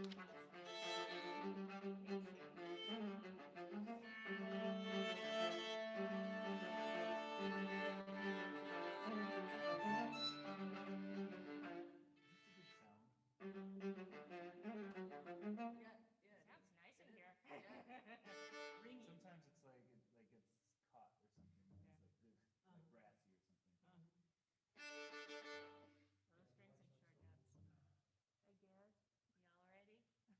Is this a good sound? Yeah, yeah, it Sounds is. nice It in is. here. Yeah. Ringy. Sometimes it's like it like gets caught or something, and Yeah. it's like ugh, like brassy or something. Low strings and short notes. Hey, Garrett, you all ready?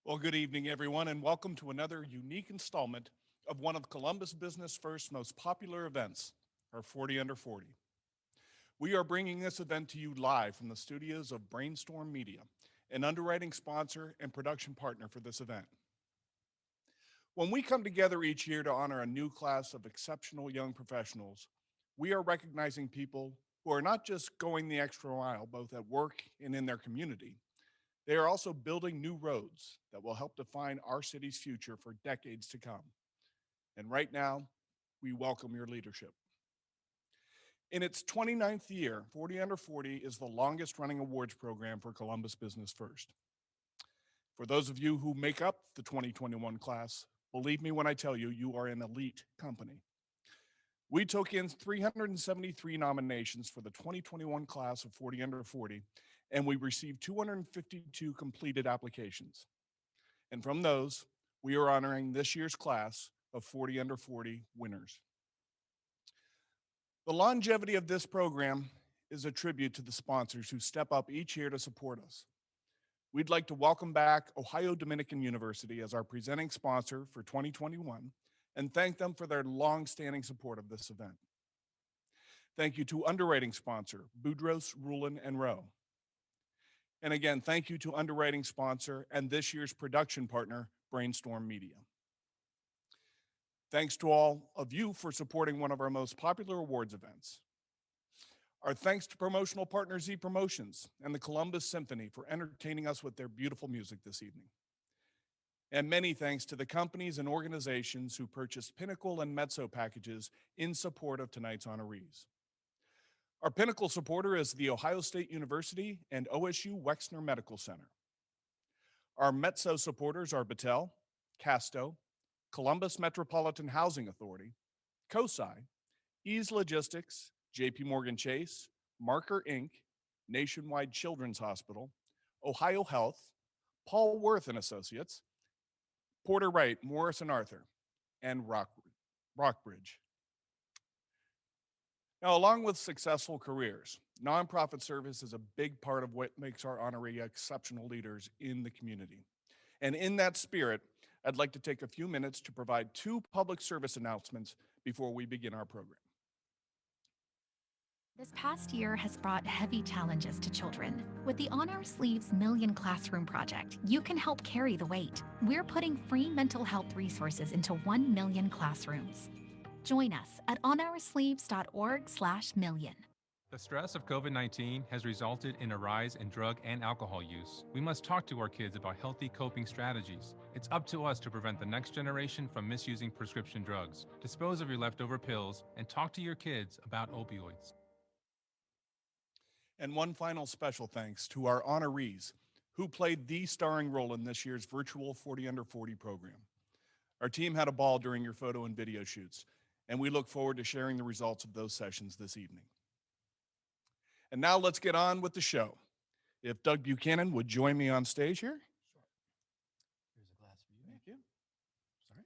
Well, good evening, everyone, and welcome to another unique installment of one of Columbus Business First's most popular events, our 40 Under 40. We are bringing this event to you live from the studios of Brainstorm Media, an underwriting sponsor and production partner for this event. When we come together each year to honor a new class of exceptional young professionals, we are recognizing people who are not just going the extra mile, both at work and in their community. They are also building new roads that will help define our city's future for decades to come. And right now, we welcome your leadership. In its 29th year, 40 Under 40 is the longest running awards program for Columbus Business First. For those of you who make up the 2021 class, believe me when I tell you, you are an elite company. We took in 373 nominations for the 2021 class of 40 Under 40, and we received 252 completed applications. And from those, we are honoring this year's class of 40 Under 40 winners. The longevity of this program is a tribute to the sponsors who step up each year to support us. We'd like to welcome back Ohio Dominican University as our presenting sponsor for 2021 and thank them for their long-standing support of this event. Thank you to underwriting sponsor, Boudros, Rulin, and Rowe. And again, thank you to underwriting sponsor and this year's production partner, Brainstorm Media. Thanks to all of you for supporting one of our most popular awards events. Our thanks to promotional partner Z Promotions and the Columbus Symphony for entertaining us with their beautiful music this evening. And many thanks to the companies and organizations who purchased Pinnacle and Mezzo packages in support of tonight's honorees. Our Pinnacle supporter is The Ohio State University and OSU Wexner Medical Center. Our Mezzo supporters are Battelle, Casto, Columbus Metropolitan Housing Authority, COSI, Ease Logistics, JP Morgan Chase, Marker Inc., Nationwide Children's Hospital, Ohio Health, Paul Worth and Associates, Porter Wright, Morris and Arthur, and Rockbridge. Now, along with successful careers, nonprofit service is a big part of what makes our honoree exceptional leaders in the community. And in that spirit, I'd like to take a few minutes to provide two public service announcements before we begin our program. This past year has brought heavy challenges to children. With the On Our Sleeves Million Classroom Project, you can help carry the weight. We're putting free mental health resources into 1 million classrooms. Join us at onoursleeves.org/million. The stress of COVID-19 has resulted in a rise in drug and alcohol use. We must talk to our kids about healthy coping strategies. It's up to us to prevent the next generation from misusing prescription drugs. Dispose of your leftover pills and talk to your kids about opioids. And one final special thanks to our honorees who played the starring role in this year's virtual 40 Under 40 program. Our team had a ball during your photo and video shoots, and we look forward to sharing the results of those sessions this evening. And now let's get on with the show. If Doug Buchanan would join me on stage here. Sure. Here's a glass for you. Thank you. Sorry.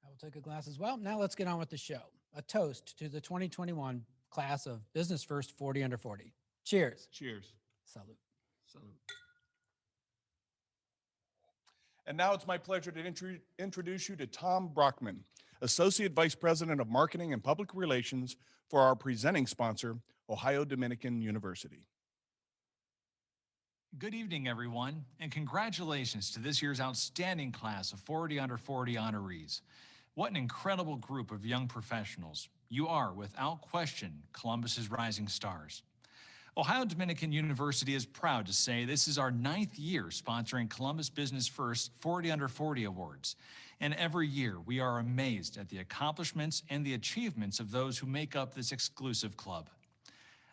I will take a glass as well. Now let's get on with the show. A toast to the 2021 class of Business First 40 Under 40. Cheers. Cheers. Salute. Salute. And now it's my pleasure to introduce you to Tom Brockman, Associate Vice President of Marketing and Public Relations for our presenting sponsor, Ohio Dominican University. Good evening, everyone, and congratulations to this year's outstanding class of 40 Under 40 honorees. What an incredible group of young professionals. You are, without question, Columbus's rising stars. Ohio Dominican University is proud to say this is our 9th year sponsoring Columbus Business First 40 Under 40 Awards. And every year we are amazed at the accomplishments and the achievements of those who make up this exclusive club.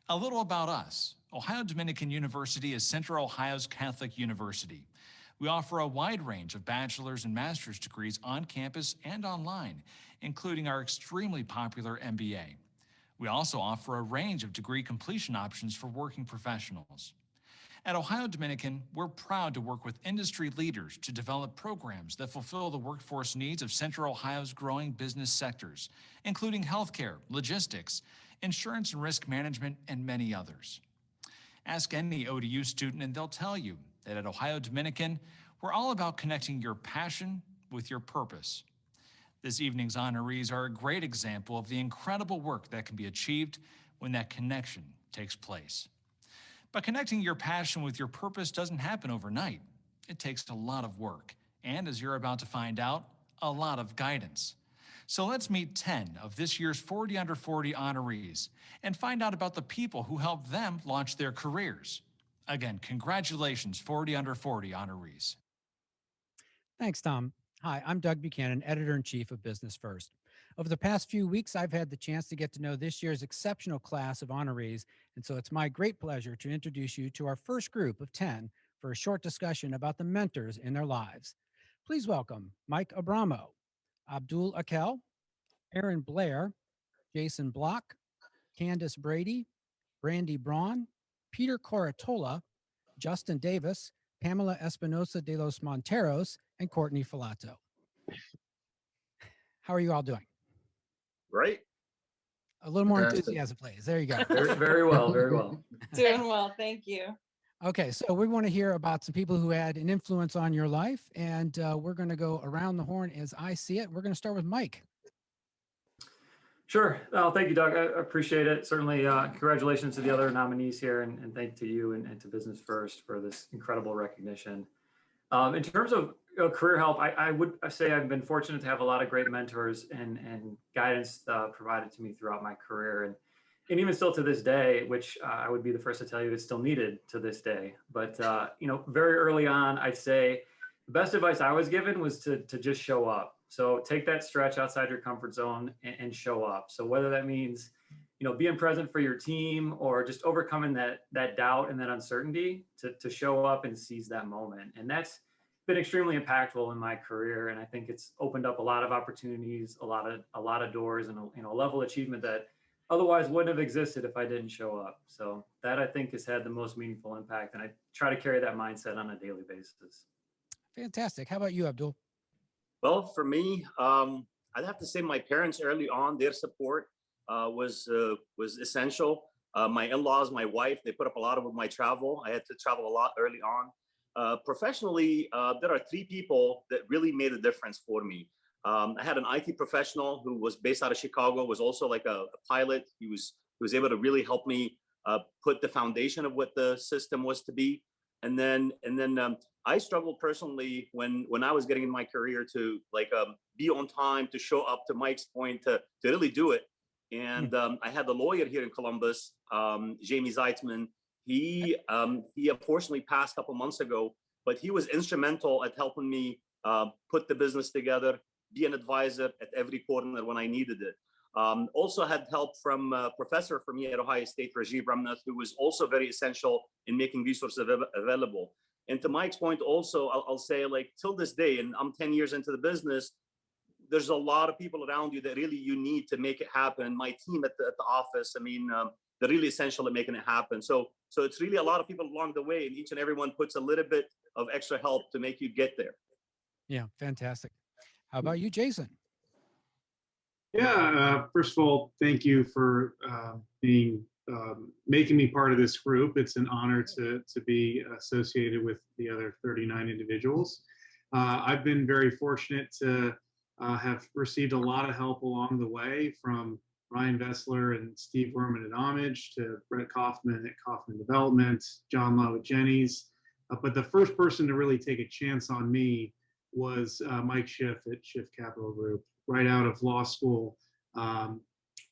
A little about us. Ohio Dominican University is Central Ohio's Catholic university. We offer a wide range of bachelor's and master's degrees on campus and online, including our extremely popular MBA. We also offer a range of degree completion options for working professionals. At Ohio Dominican, we're proud to work with industry leaders to develop programs that fulfill the workforce needs of Central Ohio's growing business sectors, including healthcare, logistics, insurance and risk management, and many others. Ask any ODU student and they'll tell you that at Ohio Dominican, We're all about connecting your passion with your purpose. This evening's honorees are a great example of the incredible work that can be achieved when that connection takes place. But connecting your passion with your purpose doesn't happen overnight. It takes a lot of work, and as you're about to find out, a lot of guidance. So let's meet 10 of this year's 40 Under 40 honorees and find out about the people who helped them launch their careers. Again, congratulations, 40 Under 40 honorees. Thanks, Tom. Hi, I'm Doug Buchanan, Editor-in-Chief of Business First. Over the past few weeks, I've had the chance to get to know this year's exceptional class of honorees, and so it's my great pleasure to introduce you to our first group of 10 for a short discussion about the mentors in their lives. Please welcome Mike Abramo, Abdul Akel, Aaron Blair, Jason Block, Candace Brady, Brandy Braun, Peter Coratola, Justin Davis, Pamela Espinosa de los Monteros, and Courtney Filato. How are you all doing? Great. A little more Fantastic. enthusiasm, please. There you go. Very well, very well. Doing well, thank you. Okay, so we want to hear about some people who had an influence on your life, and we're going to go around the horn as I see it. We're going to start with Mike. Sure. Thank you, Doug. I appreciate it. Certainly, congratulations to the other nominees here, and thank to you and to Business First for this incredible recognition. In terms of career help, I would say I've been fortunate to have a lot of great mentors and guidance provided to me throughout my career, and even still to this day, which I would be the first to tell you it's still needed to this day. But very early on, I'd say the best advice I was given was to just show up. So take that stretch outside your comfort zone and show up. So whether that means, being present for your team or just overcoming that doubt and that uncertainty to show up and seize that moment. And that's been extremely impactful in my career. And I think it's opened up a lot of opportunities, a lot of doors, and a level of achievement that otherwise wouldn't have existed if I didn't show up. So that, I think, has had the most meaningful impact. And I try to carry that mindset on a daily basis. Fantastic. How about you, Abdul? Well, for me, I'd have to say my parents early on, their support was essential. My in-laws, my wife, they put up a lot of my travel. I had to travel a lot early on. Professionally, there are three people that really made a difference for me. I had an IT professional who was based out of Chicago, was also like a pilot. He was able to really help me put the foundation of what the system was to be. And then I struggled personally when I was getting in my career to be on time, to show up, to Mike's point, to really do it. And I had the lawyer here in Columbus, Jamie Zeitzman. He unfortunately passed a couple months ago, but he was instrumental at helping me put the business together, be an advisor at every corner when I needed it. Also had help from a professor for me at Ohio State, Rajiv Ramnath, who was also very essential in making resources available. And to Mike's point also, I'll say, till this day, and I'm 10 years into the business, there's a lot of people around you that really you need to make it happen. My team at the office, they're really essential at making it happen. So it's really a lot of people along the way, and each and everyone puts a little bit of extra help to make you get there. Yeah, fantastic. How about you, Jason? Yeah, first of all, thank you for making me part of this group. It's an honor to be associated with the other 39 individuals. I've been very fortunate to have received a lot of help along the way, from Ryan Vessler and Steve Werman at Homage to Brett Kaufman at Kaufman Development, John Lowe at Jenny's. But the first person to really take a chance on me was Mike Schiff at Schiff Capital Group. Right out of law school,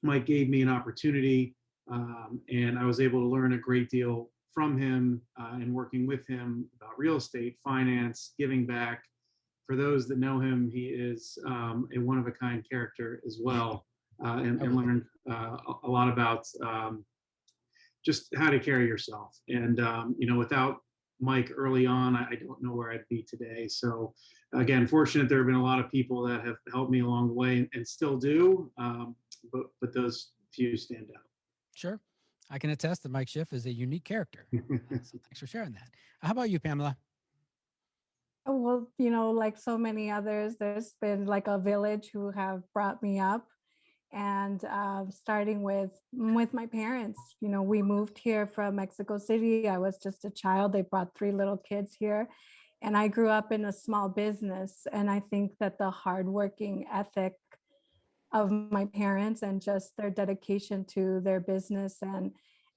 Mike gave me an opportunity, and I was able to learn a great deal from him and working with him about real estate, finance, giving back. For those that know him, he is a one-of-a-kind character as well, and learned a lot about just how to carry yourself. And without Mike early on, I don't know where I'd be today. So again, fortunate there have been a lot of people that have helped me along the way and still do, but those few stand out. Sure. I can attest that Mike Schiff is a unique character. So thanks for sharing that. How about you, Pamela? Oh, well, like so many others, there's been like a village who have brought me up. And starting with my parents, we moved here from Mexico City. I was just a child. They brought 3 little kids here. And I grew up in a small business, and I think that the hardworking ethic of my parents and just their dedication to their business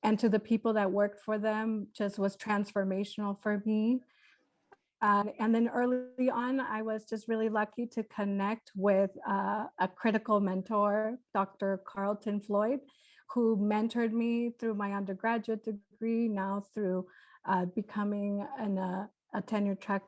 and to the people that worked for them just was transformational for me. And then early on, I was just really lucky to connect with a critical mentor, Dr. Carlton Floyd, who mentored me through my undergraduate degree, now through becoming a tenure track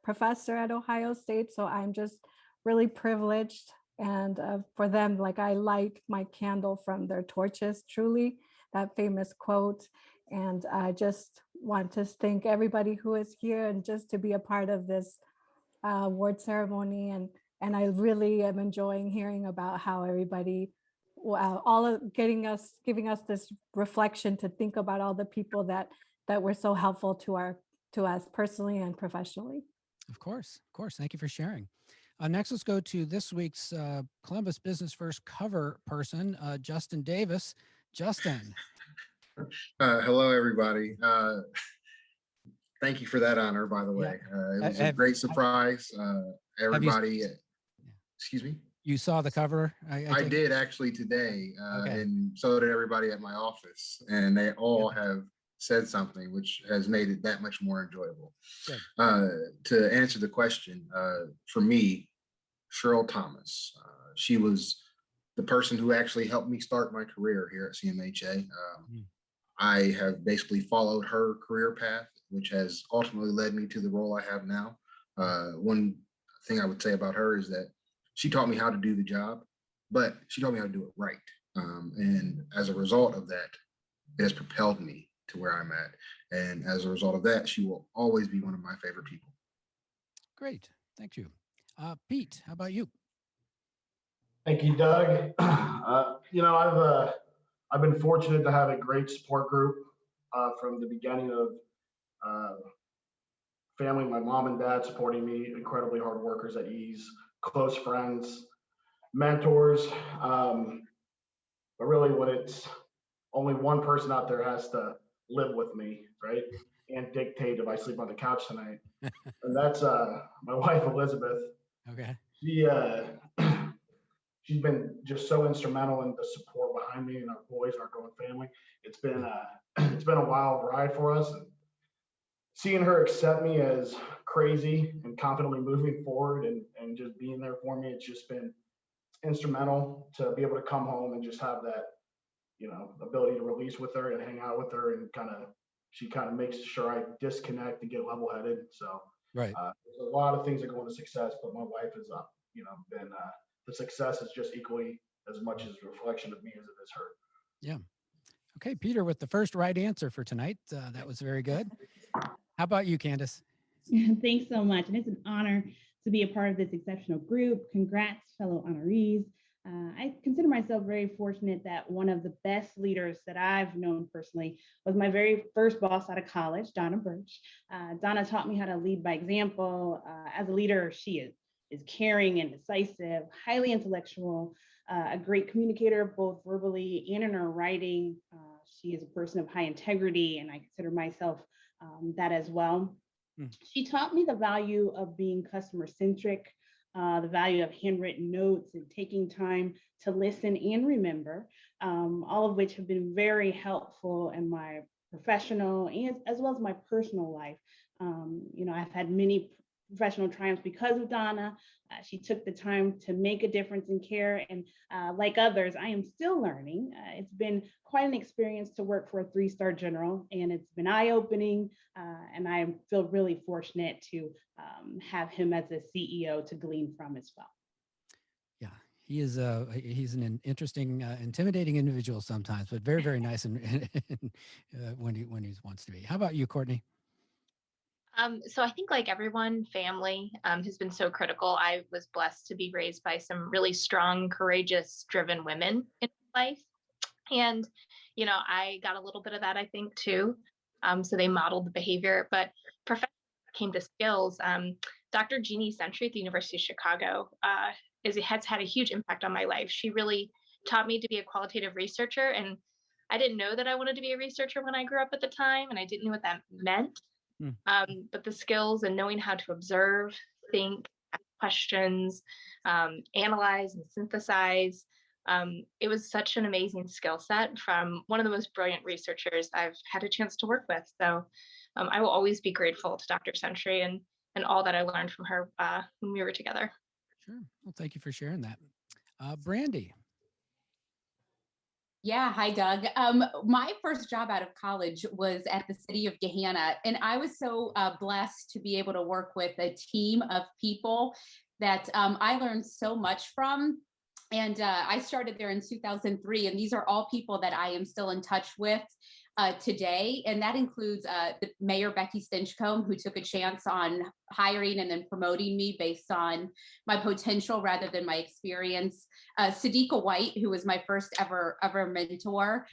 professor at Ohio State. So I'm just really privileged. And for them, like, I light my candle from their torches, truly, that famous quote. And I just want to thank everybody who is here and just to be a part of this award ceremony. And I really am enjoying hearing about how everybody, all of giving us this reflection to think about all the people that were so helpful to us personally and professionally. Of course. Thank you for sharing. Next, let's go to this week's Columbus Business First cover person, Justin Davis. Justin. Hello, everybody. Thank you for that honor, by the way. It was a great surprise. Everybody, excuse me? You saw the cover? I did actually today, and so did everybody at my office. And they all have said something, which has made it that much more enjoyable. To answer the question, for me, Cheryl Thomas, she was the person who actually helped me start my career here at CMHA. I have basically followed her career path, which has ultimately led me to the role I have now. One thing I would say about her is that she taught me how to do the job, but she taught me how to do it right. And as a result of that, it has propelled me to where I'm at. And as a result of that, she will always be one of my favorite people. Great. Thank you. Pete, how about you? Thank you, Doug. I've been fortunate to have a great support group from the beginning of family, my mom and dad supporting me, incredibly hard workers at ease, close friends, mentors. But really what it's only one person out there has to live with me, right? And dictate if I sleep on the couch tonight. And that's my wife, Elizabeth. Okay. She's been just so instrumental in the support behind me and our boys and our growing family. It's been a wild ride for us. And seeing her accept me as crazy and confidently moving forward and just being there for me, it's just been instrumental to be able to come home and just have that, ability to release with her and hang out with her, and she kind of makes sure I disconnect and get level headed. So right. There's a lot of things that go into success, but my wife has been the success is just equally as much as a reflection of me as it is her. Yeah. Okay, Peter, with the first right answer for tonight. That was very good. How about you, Candace? Thanks so much. And it's an honor to be a part of this exceptional group. Congrats, fellow honorees. I consider myself very fortunate that one of the best leaders that I've known personally was my very first boss out of college, Donna Birch. Donna taught me how to lead by example. As a leader, she is caring and decisive, highly intellectual, a great communicator, both verbally and in her writing. She is a person of high integrity, and I consider myself that as well. She taught me the value of being customer-centric, the value of handwritten notes and taking time to listen and remember, all of which have been very helpful in my professional and as well as my personal life. I've had many professional triumphs because of Donna. She took the time to make a difference and care. And like others, I am still learning. It's been quite an experience to work for a 3-star general, and it's been eye-opening. And I feel really fortunate to have him as a CEO to glean from as well. Yeah, he's an interesting, intimidating individual sometimes, but very, very nice and when he wants to be. How about you, Courtney? So I think, like everyone, family has been so critical. I was blessed to be raised by some really strong, courageous, driven women in life. And, I got a little bit of that, I think, too. So they modeled the behavior, but professionally came to skills. Dr. Jeannie Sentry at the University of Chicago has had a huge impact on my life. She really taught me to be a qualitative researcher. And I didn't know that I wanted to be a researcher when I grew up at the time, and I didn't know what that meant. But the skills and knowing how to observe, think, ask questions, analyze and synthesize, it was such an amazing skill set from one of the most brilliant researchers I've had a chance to work with. So I will always be grateful to Dr. Sentry and all that I learned from her when we were together. Sure. Well, thank you for sharing that. Brandy. Yeah, hi, Doug. My first job out of college was at the city of Gahanna, and I was so blessed to be able to work with a team of people that I learned so much from. And I started there in 2003, and these are all people that I am still in touch with today. And that includes the Mayor Becky Stinchcomb, who took a chance on hiring and then promoting me based on my potential rather than my experience. Sadiqa White, who was my first ever mentor.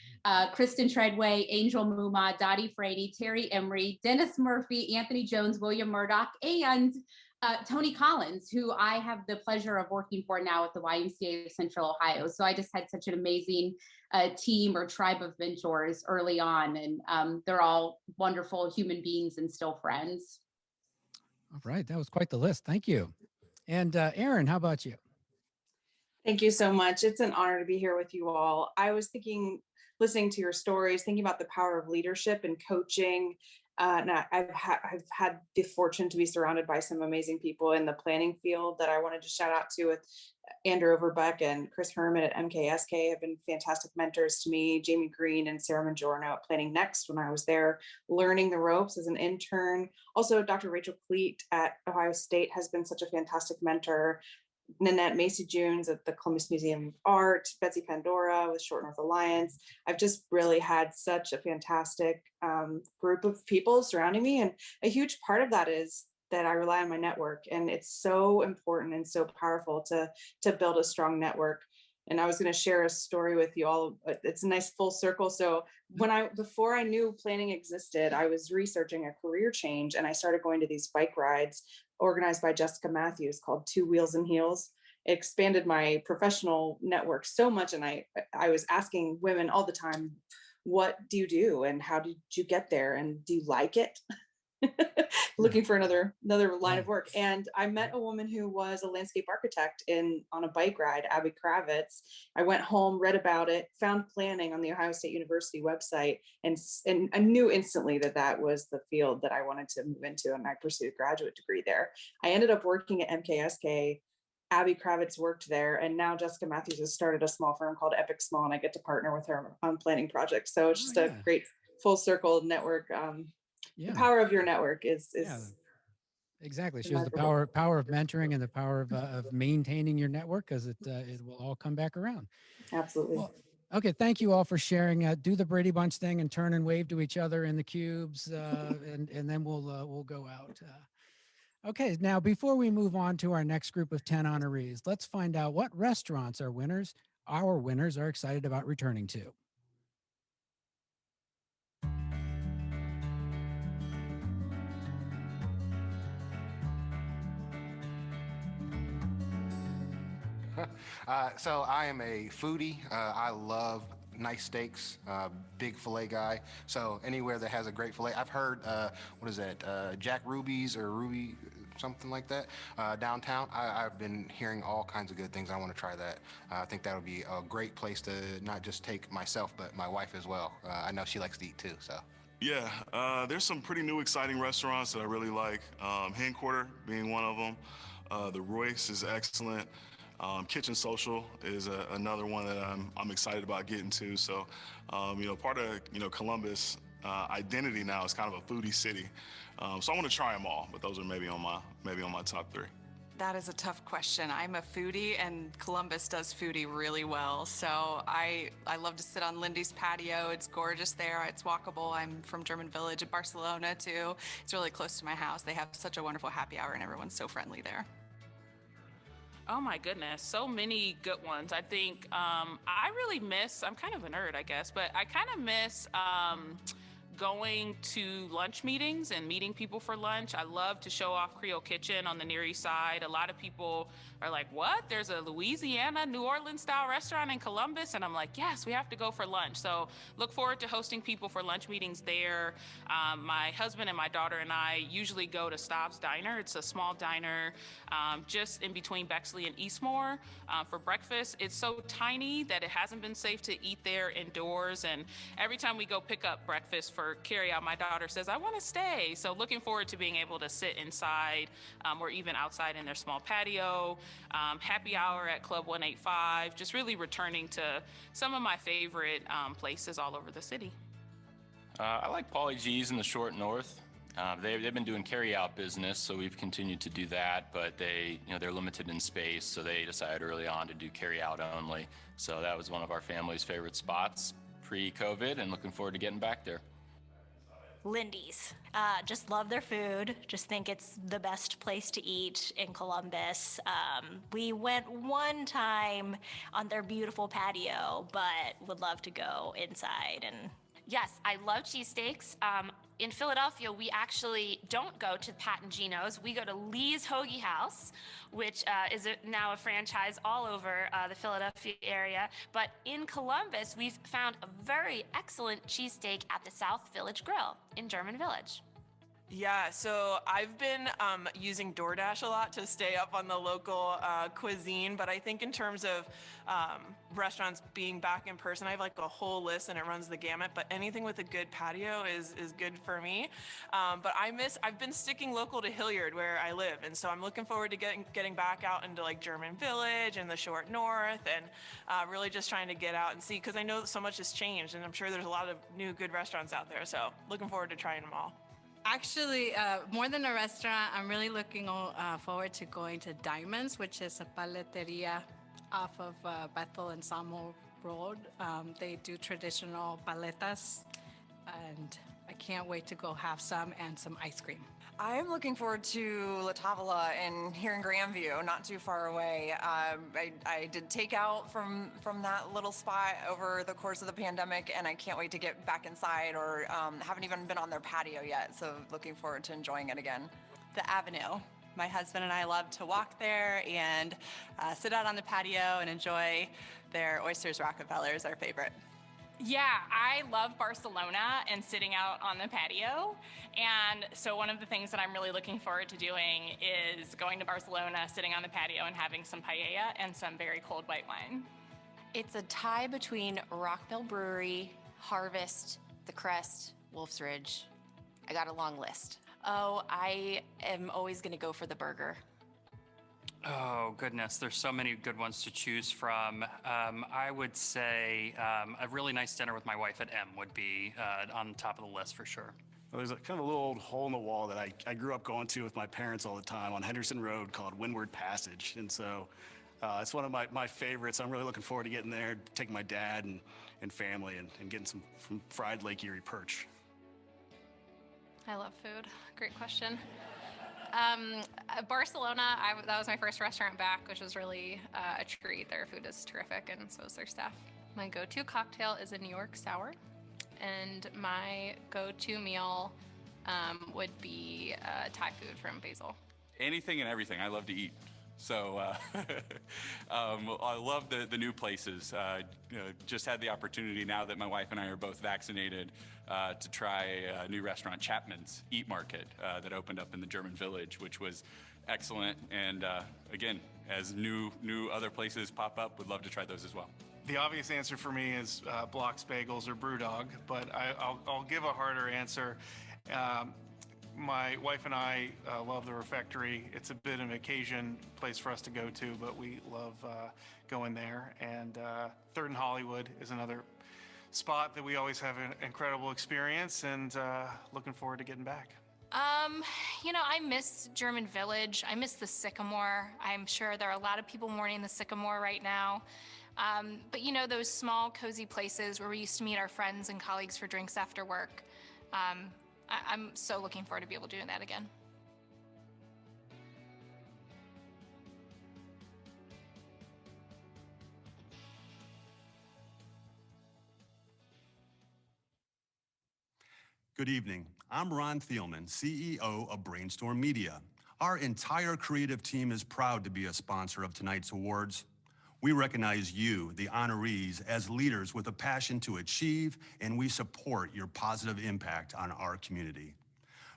Kristen Treadway, Angel Muma, Dottie Frady, Terry Emery, Dennis Murphy, Anthony Jones, William Murdoch, and Tony Collins, who I have the pleasure of working for now at the YMCA of Central Ohio. So I just had such an amazing team or tribe of mentors early on, and they're all wonderful human beings and still friends. All right, that was quite the list. Thank you. And Erin, how about you? Thank you so much. It's an honor to be here with you all. I was listening to your stories, thinking about the power of leadership and coaching. And I've had the fortune to be surrounded by some amazing people in the planning field that I wanted to shout out to, with Andrew Overbeck and Chris Herman at MKSK have been fantastic mentors to me. Jamie Green and Sarah Majorno at Planning Next when I was there learning the ropes as an intern. Also, Dr. Rachel Cleet at Ohio State has been such a fantastic mentor. Nanette Macy Junes at the Columbus Museum of Art, Betsy Pandora with Short North Alliance. I've just really had such a fantastic group of people surrounding me. And a huge part of that is that I rely on my network. And it's so important and so powerful to build a strong network. And I was going to share a story with you all. It's a nice full circle. So before I knew planning existed, I was researching a career change, and I started going to these bike rides organized by Jessica Matthews called Two Wheels and Heels. It expanded my professional network so much. And I was asking women all the time, what do you do? And how did you get there? And do you like it? Looking for another line of work. And I met a woman who was a landscape architect on a bike ride, Abby Kravitz. I went home, read about it, found planning on the Ohio State University website, and I knew instantly that was the field that I wanted to move into, and I pursued a graduate degree there. I ended up working at MKSK. Abby Kravitz worked there, and now Jessica Matthews has started a small firm called Epic Small, and I get to partner with her on planning projects. So it's just a great full circle network. The power of your network is exactly. Shows the power of mentoring and the power of maintaining your network, because it will all come back around. Absolutely. Well, okay, thank you all for sharing. Do the Brady Bunch thing and turn and wave to each other in the cubes, and then we'll go out. Okay, now before we move on to our next group of 10 honorees, let's find out what restaurants our winners are excited about returning to. So I am a foodie. I love nice steaks, big filet guy. So anywhere that has a great filet. I've heard, what is that, Jack Ruby's or Ruby, something like that, downtown. I've been hearing all kinds of good things. I want to try that. I think that would be a great place to not just take myself, but my wife as well. I know she likes to eat too, so. Yeah, there's some pretty new exciting restaurants that I really like. Hen Quarter being one of them. The Royce is excellent. Kitchen Social is another one that I'm excited about getting to. So, part of Columbus identity now is kind of a foodie city. So I want to try them all, but those are maybe on my top 3. That is a tough question. I'm a foodie, and Columbus does foodie really well. So I love to sit on Lindy's patio. It's gorgeous there. It's walkable. I'm from German Village in Barcelona too. It's really close to my house. They have such a wonderful happy hour, and everyone's so friendly there. Oh my goodness, so many good ones. I think I really miss, I'm kind of a nerd, I guess, but I kind of miss going to lunch meetings and meeting people for lunch. I love to show off Creole Kitchen on the Near East Side. A lot of people are like, what? There's a Louisiana, New Orleans style restaurant in Columbus? And I'm like, yes, we have to go for lunch. So look forward to hosting people for lunch meetings there. My husband and my daughter and I usually go to Stav's Diner. It's a small diner just in between Bexley and Eastmore for breakfast. It's so tiny that it hasn't been safe to eat there indoors. And every time we go pick up breakfast for carryout, my daughter says, I want to stay. So looking forward to being able to sit inside or even outside in their small patio. Happy hour at Club 185, just really returning to some of my favorite places all over the city. I like Pauly G's in the Short North. They've been doing carry-out business, so we've continued to do that, but they're limited in space, so they decided early on to do carry-out only. So that was one of our family's favorite spots pre-COVID, and looking forward to getting back there. Lindy's. Just love their food. Just think it's the best place to eat in Columbus. We went one time on their beautiful patio, but would love to go inside. And yes, I love cheesesteaks. In Philadelphia, we actually don't go to Pat and Gino's. We go to Lee's Hoagie House, which is now a franchise all over the Philadelphia area. But in Columbus, we've found a very excellent cheesesteak at the South Village Grill in German Village. Yeah, so I've been using DoorDash a lot to stay up on the local cuisine, but I think in terms of restaurants being back in person, I have like a whole list and it runs the gamut, but anything with a good patio is good for me. But I've been sticking local to Hilliard where I live, and so I'm looking forward to getting back out into like German Village and the Short North, and really just trying to get out and see, because I know so much has changed, and I'm sure there's a lot of new good restaurants out there, so looking forward to trying them all. Actually, more than a restaurant, I'm really looking forward to going to Diamonds, which is a paleteria off of Bethel and Samo Road. They do traditional paletas, and I can't wait to go have some and some ice cream. I'm looking forward to La Tavola here in Grandview, not too far away. I did takeout from that little spot over the course of the pandemic, and I can't wait to get back inside, or haven't even been on their patio yet, so looking forward to enjoying it again. The Avenue. My husband and I love to walk there and sit out on the patio and enjoy their oysters Rockefellers, our favorite. Yeah, I love Barcelona and sitting out on the patio. And so one of the things that I'm really looking forward to doing is going to Barcelona, sitting on the patio and having some paella and some very cold white wine. It's a tie between Rockville Brewery, Harvest, The Crest, Wolf's Ridge. I got a long list. Oh, I am always gonna go for the burger. Oh, goodness. There's so many good ones to choose from. I would say a really nice dinner with my wife at M would be on top of the list for sure. Well, there's a kind of a little old hole in the wall that I grew up going to with my parents all the time on Henderson Road called Windward Passage. And so it's one of my favorites. I'm really looking forward to getting there, taking my dad and family and getting some fried Lake Erie perch. I love food. Great question. Barcelona, that was my first restaurant back, which was really a treat. Their food is terrific, and so is their staff. My go-to cocktail is a New York Sour, and my go-to meal would be Thai food from Basil. Anything and everything. I love to eat. So I love the new places. Just had the opportunity now that my wife and I are both vaccinated to try a new restaurant, Chapman's Eat Market, that opened up in the German Village, which was excellent. And again, as new other places pop up, would love to try those as well. The obvious answer for me is Block's Bagels or Brewdog, but I'll give a harder answer. My wife and I love the Refectory. It's a bit of an occasion place for us to go to, but we love going there. And Third and Hollywood is another spot that we always have an incredible experience, and looking forward to getting back. I miss German Village. I miss the Sycamore. I'm sure there are a lot of people mourning the Sycamore right now. But those small, cozy places where we used to meet our friends and colleagues for drinks after work. I'm so looking forward to be able to do that again. Good evening. I'm Ron Thielman, CEO of Brainstorm Media. Our entire creative team is proud to be a sponsor of tonight's awards. We recognize you, the honorees, as leaders with a passion to achieve, and we support your positive impact on our community.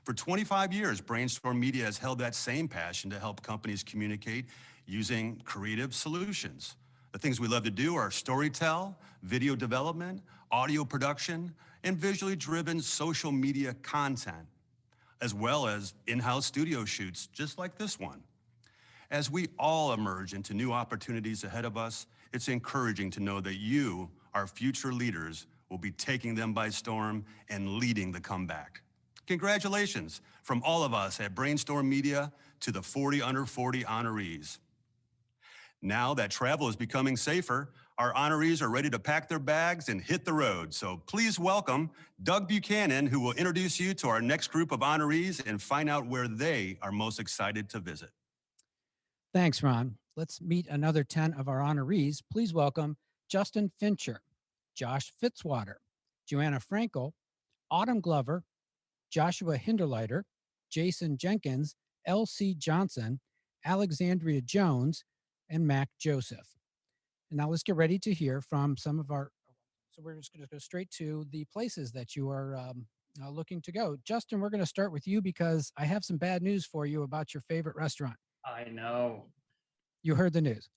For 25 years, Brainstorm Media has held that same passion to help companies communicate using creative solutions. The things we love to do are storytell, video development, audio production, and visually driven social media content, as well as in-house studio shoots just like this one. As we all emerge into new opportunities ahead of us, it's encouraging to know that you, our future leaders, will be taking them by storm and leading the comeback. Congratulations from all of us at Brainstorm Media to the 40 Under 40 honorees. Now that travel is becoming safer, our honorees are ready to pack their bags and hit the road. So please welcome Doug Buchanan, who will introduce you to our next group of honorees and find out where they are most excited to visit. Thanks, Ron. Let's meet another 10 of our honorees. Please welcome Justin Fincher, Josh Fitzwater, Joanna Frankel, Autumn Glover, Joshua Hinderleiter, Jason Jenkins, L.C. Johnson, Alexandria Jones, and Mac Joseph. And now let's get ready to hear from some of our, so we're just going to go straight to the places that you are looking to go. Justin, we're going to start with you because I have some bad news for you about your favorite restaurant. I know. You heard the news.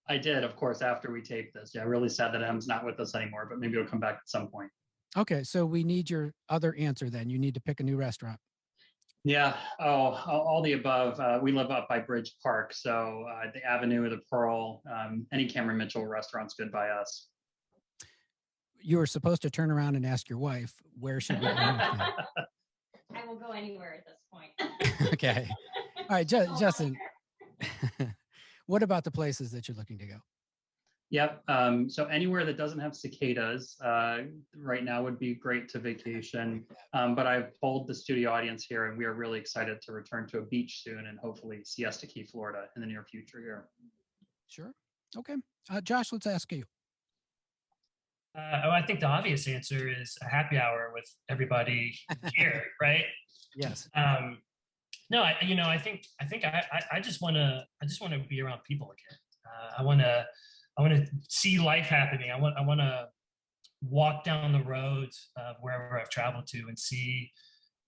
I did, of course, after we taped this. Yeah, really sad that Em's not with us anymore, but maybe he'll come back at some point. Okay, so we need your other answer then. You need to pick a new restaurant. Yeah, all the above. We live up by Bridge Park, so the Avenue, the Pearl, any Cameron Mitchell restaurant's good by us. You were supposed to turn around and ask your wife, where should we go? I will go anywhere at this point. Okay. All right, Justin, what about the places that you're looking to go? Yep. So anywhere that doesn't have cicadas right now would be great to vacation. But I've polled the studio audience here, and we are really excited to return to a beach soon and hopefully Siesta Key, Florida in the near future here. Sure. Okay. Josh, let's ask you. I think the obvious answer is a happy hour with everybody here, right? Yes. No, I think I just want to be around people again. I want to see life happening. I want to walk down the roads of wherever I've traveled to and see,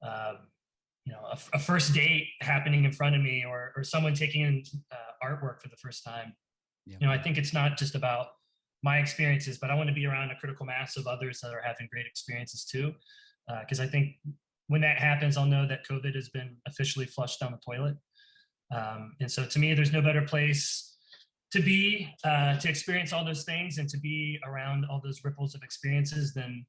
a first date happening in front of me, or someone taking in artwork for the first time. Yeah. I think it's not just about my experiences, but I want to be around a critical mass of others that are having great experiences too. Because I think when that happens, I'll know that COVID has been officially flushed down the toilet. And so to me, there's no better place to be, to experience all those things and to be around all those ripples of experiences than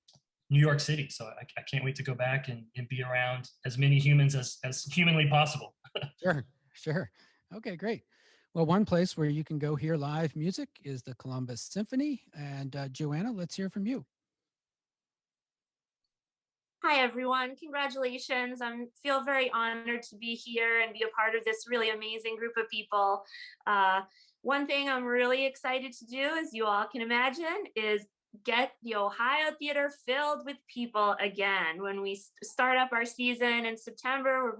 New York City. So I can't wait to go back and be around as many humans as humanly possible. Sure. Okay, great. Well, one place where you can go hear live music is the Columbus Symphony. And Joanna, let's hear from you. Hi, everyone. Congratulations. I feel very honored to be here and be a part of this really amazing group of people. One thing I'm really excited to do, as you all can imagine, is get the Ohio Theater filled with people again. When we start up our season in September, we're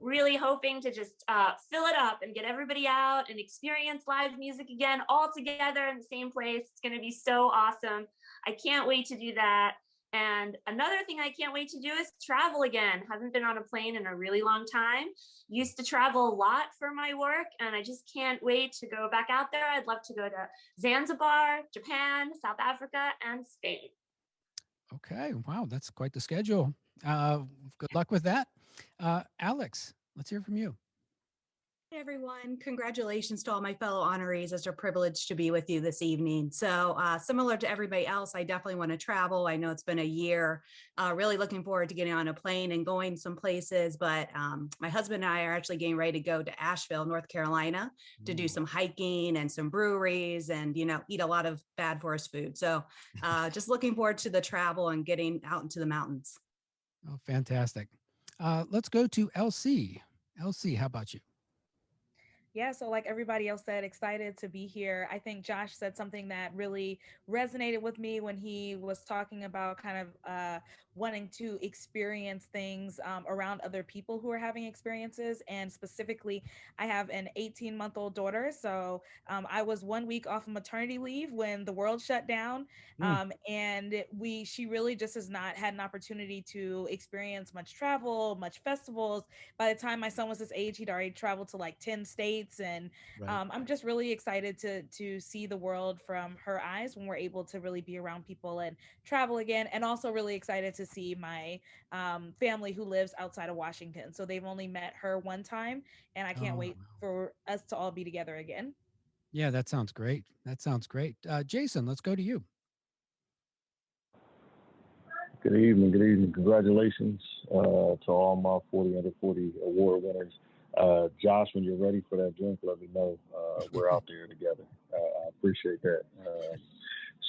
really hoping to just fill it up and get everybody out and experience live music again, all together in the same place. It's going to be so awesome. I can't wait to do that. And another thing I can't wait to do is travel again. Haven't been on a plane in a really long time. Used to travel a lot for my work, and I just can't wait to go back out there. I'd love to go to Zanzibar, Japan, South Africa, and Spain. Okay. Wow, that's quite the schedule. Good luck with that. Alex, let's hear from you. Hey everyone, congratulations to all my fellow honorees. It's a privilege to be with you this evening. So similar to everybody else, I definitely want to travel. I know it's been a year, really looking forward to getting on a plane and going some places, but my husband and I are actually getting ready to go to Asheville, North Carolina to do some hiking and some breweries and, eat a lot of bad for us food. So just looking forward to the travel and getting out into the mountains. Oh, fantastic. Let's go to LC. LC, how about you? Yeah, so like everybody else said, excited to be here. I think Josh said something that really resonated with me when he was talking about kind of wanting to experience things around other people who are having experiences. And specifically, I have an 18-month-old daughter. So I was 1 week off of maternity leave when the world shut down. And she really just has not had an opportunity to experience much travel, much festivals. By the time my son was this age, he'd already traveled to like 10 states. And Right. I'm just really excited to see the world from her eyes when we're able to really be around people and travel again. And also really excited to see my family who lives outside of Washington. So they've only met her one time, and I can't Oh, wait for us to all be together again. yeah, that sounds great. That sounds great. Jason, let's go to you. Good evening. Good evening. Congratulations to all my 40 under 40 award winners. Josh, when you're ready for that drink, let me know. We're out there together. I appreciate that.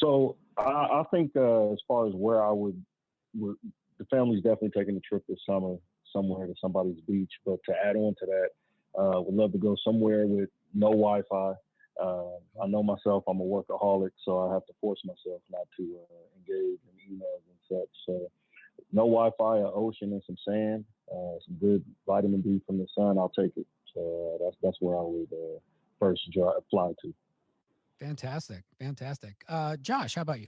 So I think as far as where the family's definitely taking a trip this summer somewhere to somebody's beach. But to add on to that, would love to go somewhere with no Wi-Fi. I know myself, I'm a workaholic, so I have to force myself not to engage in emails and such. So no Wi-Fi, an ocean and some sand, some good vitamin D from the sun, I'll take it. So that's where I would first fly to. Fantastic. Fantastic. Josh, how about you?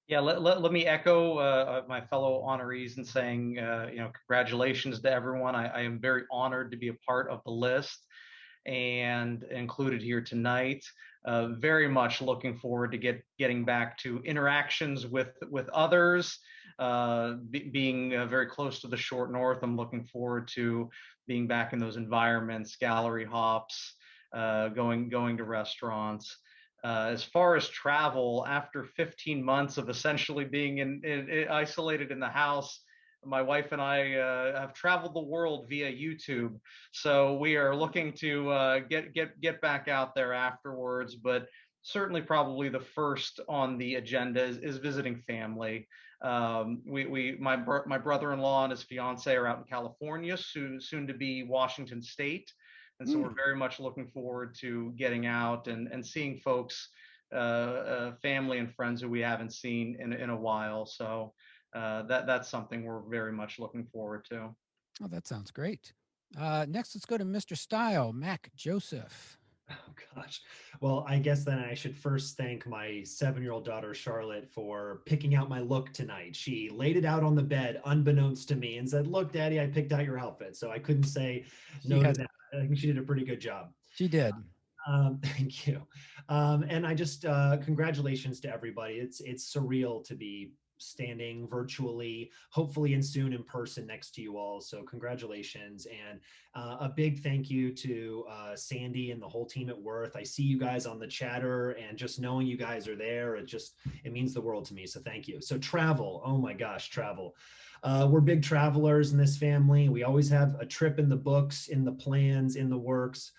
Yeah, let me echo my fellow honorees in saying, congratulations to everyone. I am very honored to be a part of the list and included here tonight. Very much looking forward to getting back to interactions with others. Being very close to the short north, I'm looking forward to being back in those environments, gallery hops, going to restaurants. As far as travel, after 15 months of essentially being isolated in the house, my wife and I have traveled the world via YouTube. So we are looking to get back out there afterwards. But certainly, probably the first on the agenda is visiting family. My brother-in-law and his fiance are out in California, soon to be Washington State. And so we're very much looking forward to getting out and seeing folks, family and friends who we haven't seen in a while. So that's something we're very much looking forward to. Oh, that sounds great. Next, let's go to Mr. Style, Mac Joseph. Oh, gosh. Well, I guess then I should first thank my 7-year-old daughter, Charlotte, for picking out my look tonight. She laid it out on the bed, unbeknownst to me, and said, "Look, Daddy, I picked out your outfit." So I couldn't say no to that. I think she did a pretty good job. She did. Thank you. And I just, congratulations to everybody. It's surreal to be standing virtually, hopefully and soon in person next to you all. So congratulations. And a big thank you to Sandy and the whole team at Worth. I see you guys on the chatter, and just knowing you guys are there, it means the world to me. So thank you. So travel, oh my gosh, travel. We're big travelers in this family. We always have a trip in the books, in the plans, in the works.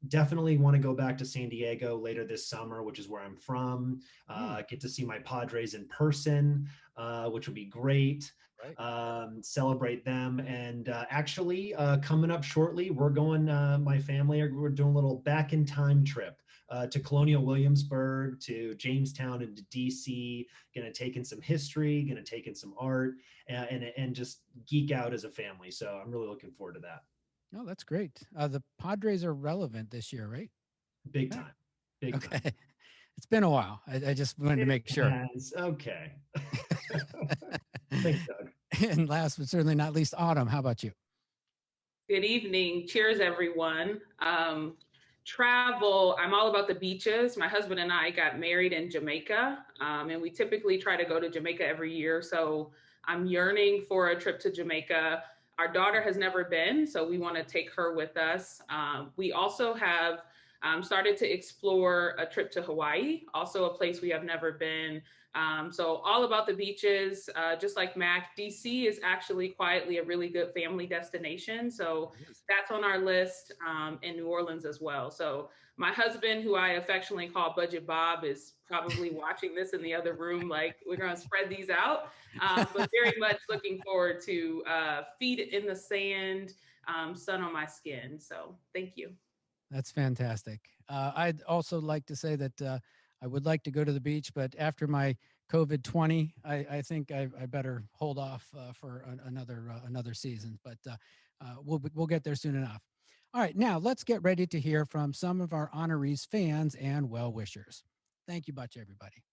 Definitely want to go back to San Diego later this summer, which is where I'm from. Get to see my Padres in person, which would be great. Right. Celebrate them. And actually, coming up shortly, we're going, my family, we're doing a little back in time trip to Colonial Williamsburg, to Jamestown, and to DC. Going to take in some history, going to take in some art, and just geek out as a family. So I'm really looking forward to that. Oh, that's great. The Padres are relevant this year, right? Big time. Big time. It's been a while. I just wanted to make sure. Okay. Thanks, Doug. And last but certainly not least, Autumn, how about you? Good evening. Cheers, everyone. Travel, I'm all about the beaches. My husband and I got married in Jamaica, and we typically try to go to Jamaica every year. So I'm yearning for a trip to Jamaica. Our daughter has never been, so we want to take her with us. We also have started to explore a trip to Hawaii, also a place we have never been. So all about the beaches, just like Mac. DC is actually quietly a really good family destination. So that's on our list, in New Orleans as well. So my husband, who I affectionately call Budget Bob, is probably watching this in the other room, like, we're going to spread these out. But very much looking forward to feet in the sand, sun on my skin. So thank you. That's fantastic. I'd also like to say that I would like to go to the beach, but after my COVID-20, I think I better hold off for another season. But we'll get there soon enough. All right, now let's get ready to hear from some of our honorees fans and well-wishers. Thank you much, everybody.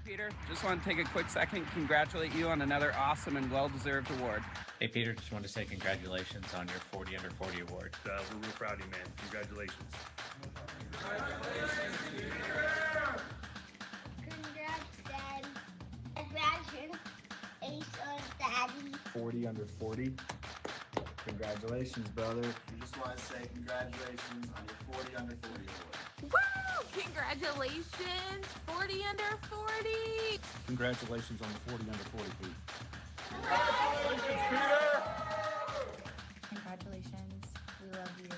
Peter, just want to take a quick second, congratulate you on another awesome and well-deserved award. Hey, Peter, just want to say congratulations on your 40 under 40 award. We're real proud of you, man. Congratulations. Congratulations, Peter! Congrats, Dad. Congratulations, Daddy. 40 under 40. Congratulations, brother. We just want to say congratulations on your 40 under 40 award. Woo! Congratulations, 40 under 40. Congratulations on the 40 under 40, Pete. Congratulations, Peter! Congratulations. We love you.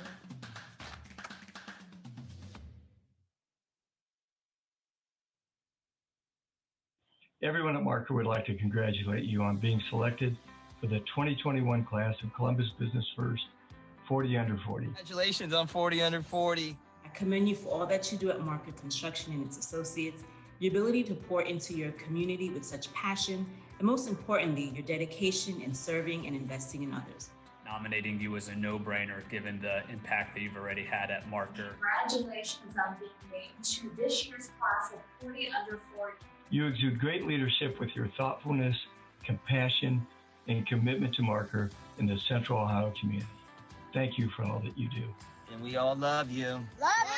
Everyone at Marker would like to congratulate you on being selected for the 2021 class of Columbus Business First 40 under 40. Congratulations on 40 under 40. I commend you for all that you do at Marker Construction and its associates, your ability to pour into your community with such passion, and most importantly, your dedication in serving and investing in others. Nominating you was a no-brainer given the impact that you've already had at Marker. Congratulations on being named to this year's class of 40 under 40. You exude great leadership with your thoughtfulness, compassion, and commitment to Marker in the Central Ohio community. Thank you for all that you do. And we all love you. Love you!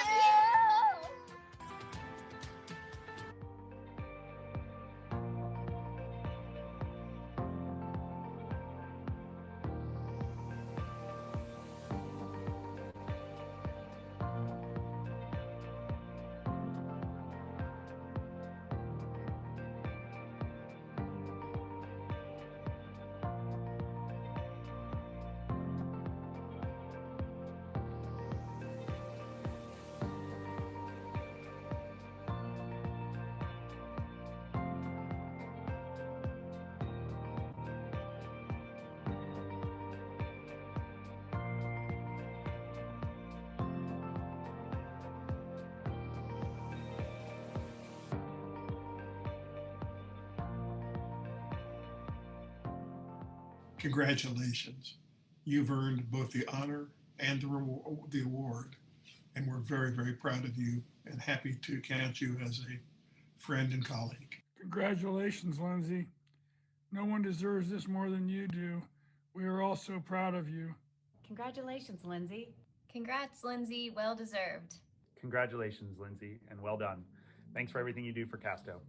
Congratulations. You've earned both the honor and the award, and we're very, very proud of you and happy to count you as a friend and colleague. Congratulations, Lindsay. No one deserves this more than you do. We are all so proud of you. Congratulations, Lindsay. Congrats, Lindsay. Well deserved. Congratulations, Lindsay, and well done. Thanks for everything you do for Casto.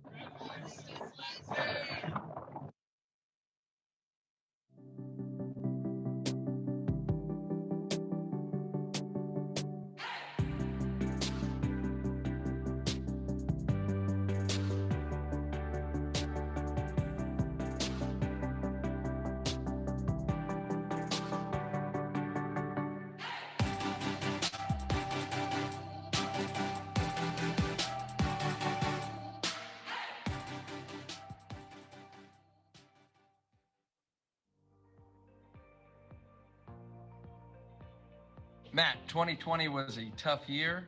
Matt, 2020 was a tough year,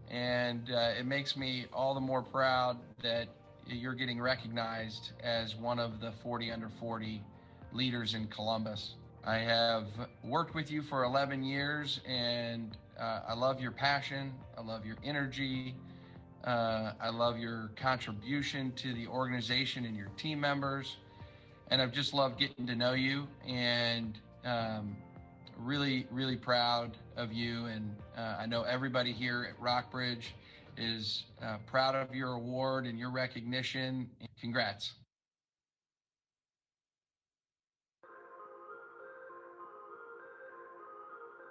and it makes me all the more proud that you're getting recognized as one of the 40 under 40 leaders in Columbus. I have worked with you for 11 years, and I love your passion. I love your energy. I love your contribution to the organization and your team members. And I've just loved getting to know you, and really, really proud of you. And I know everybody here at Rockbridge is proud of your award and your recognition. Congrats.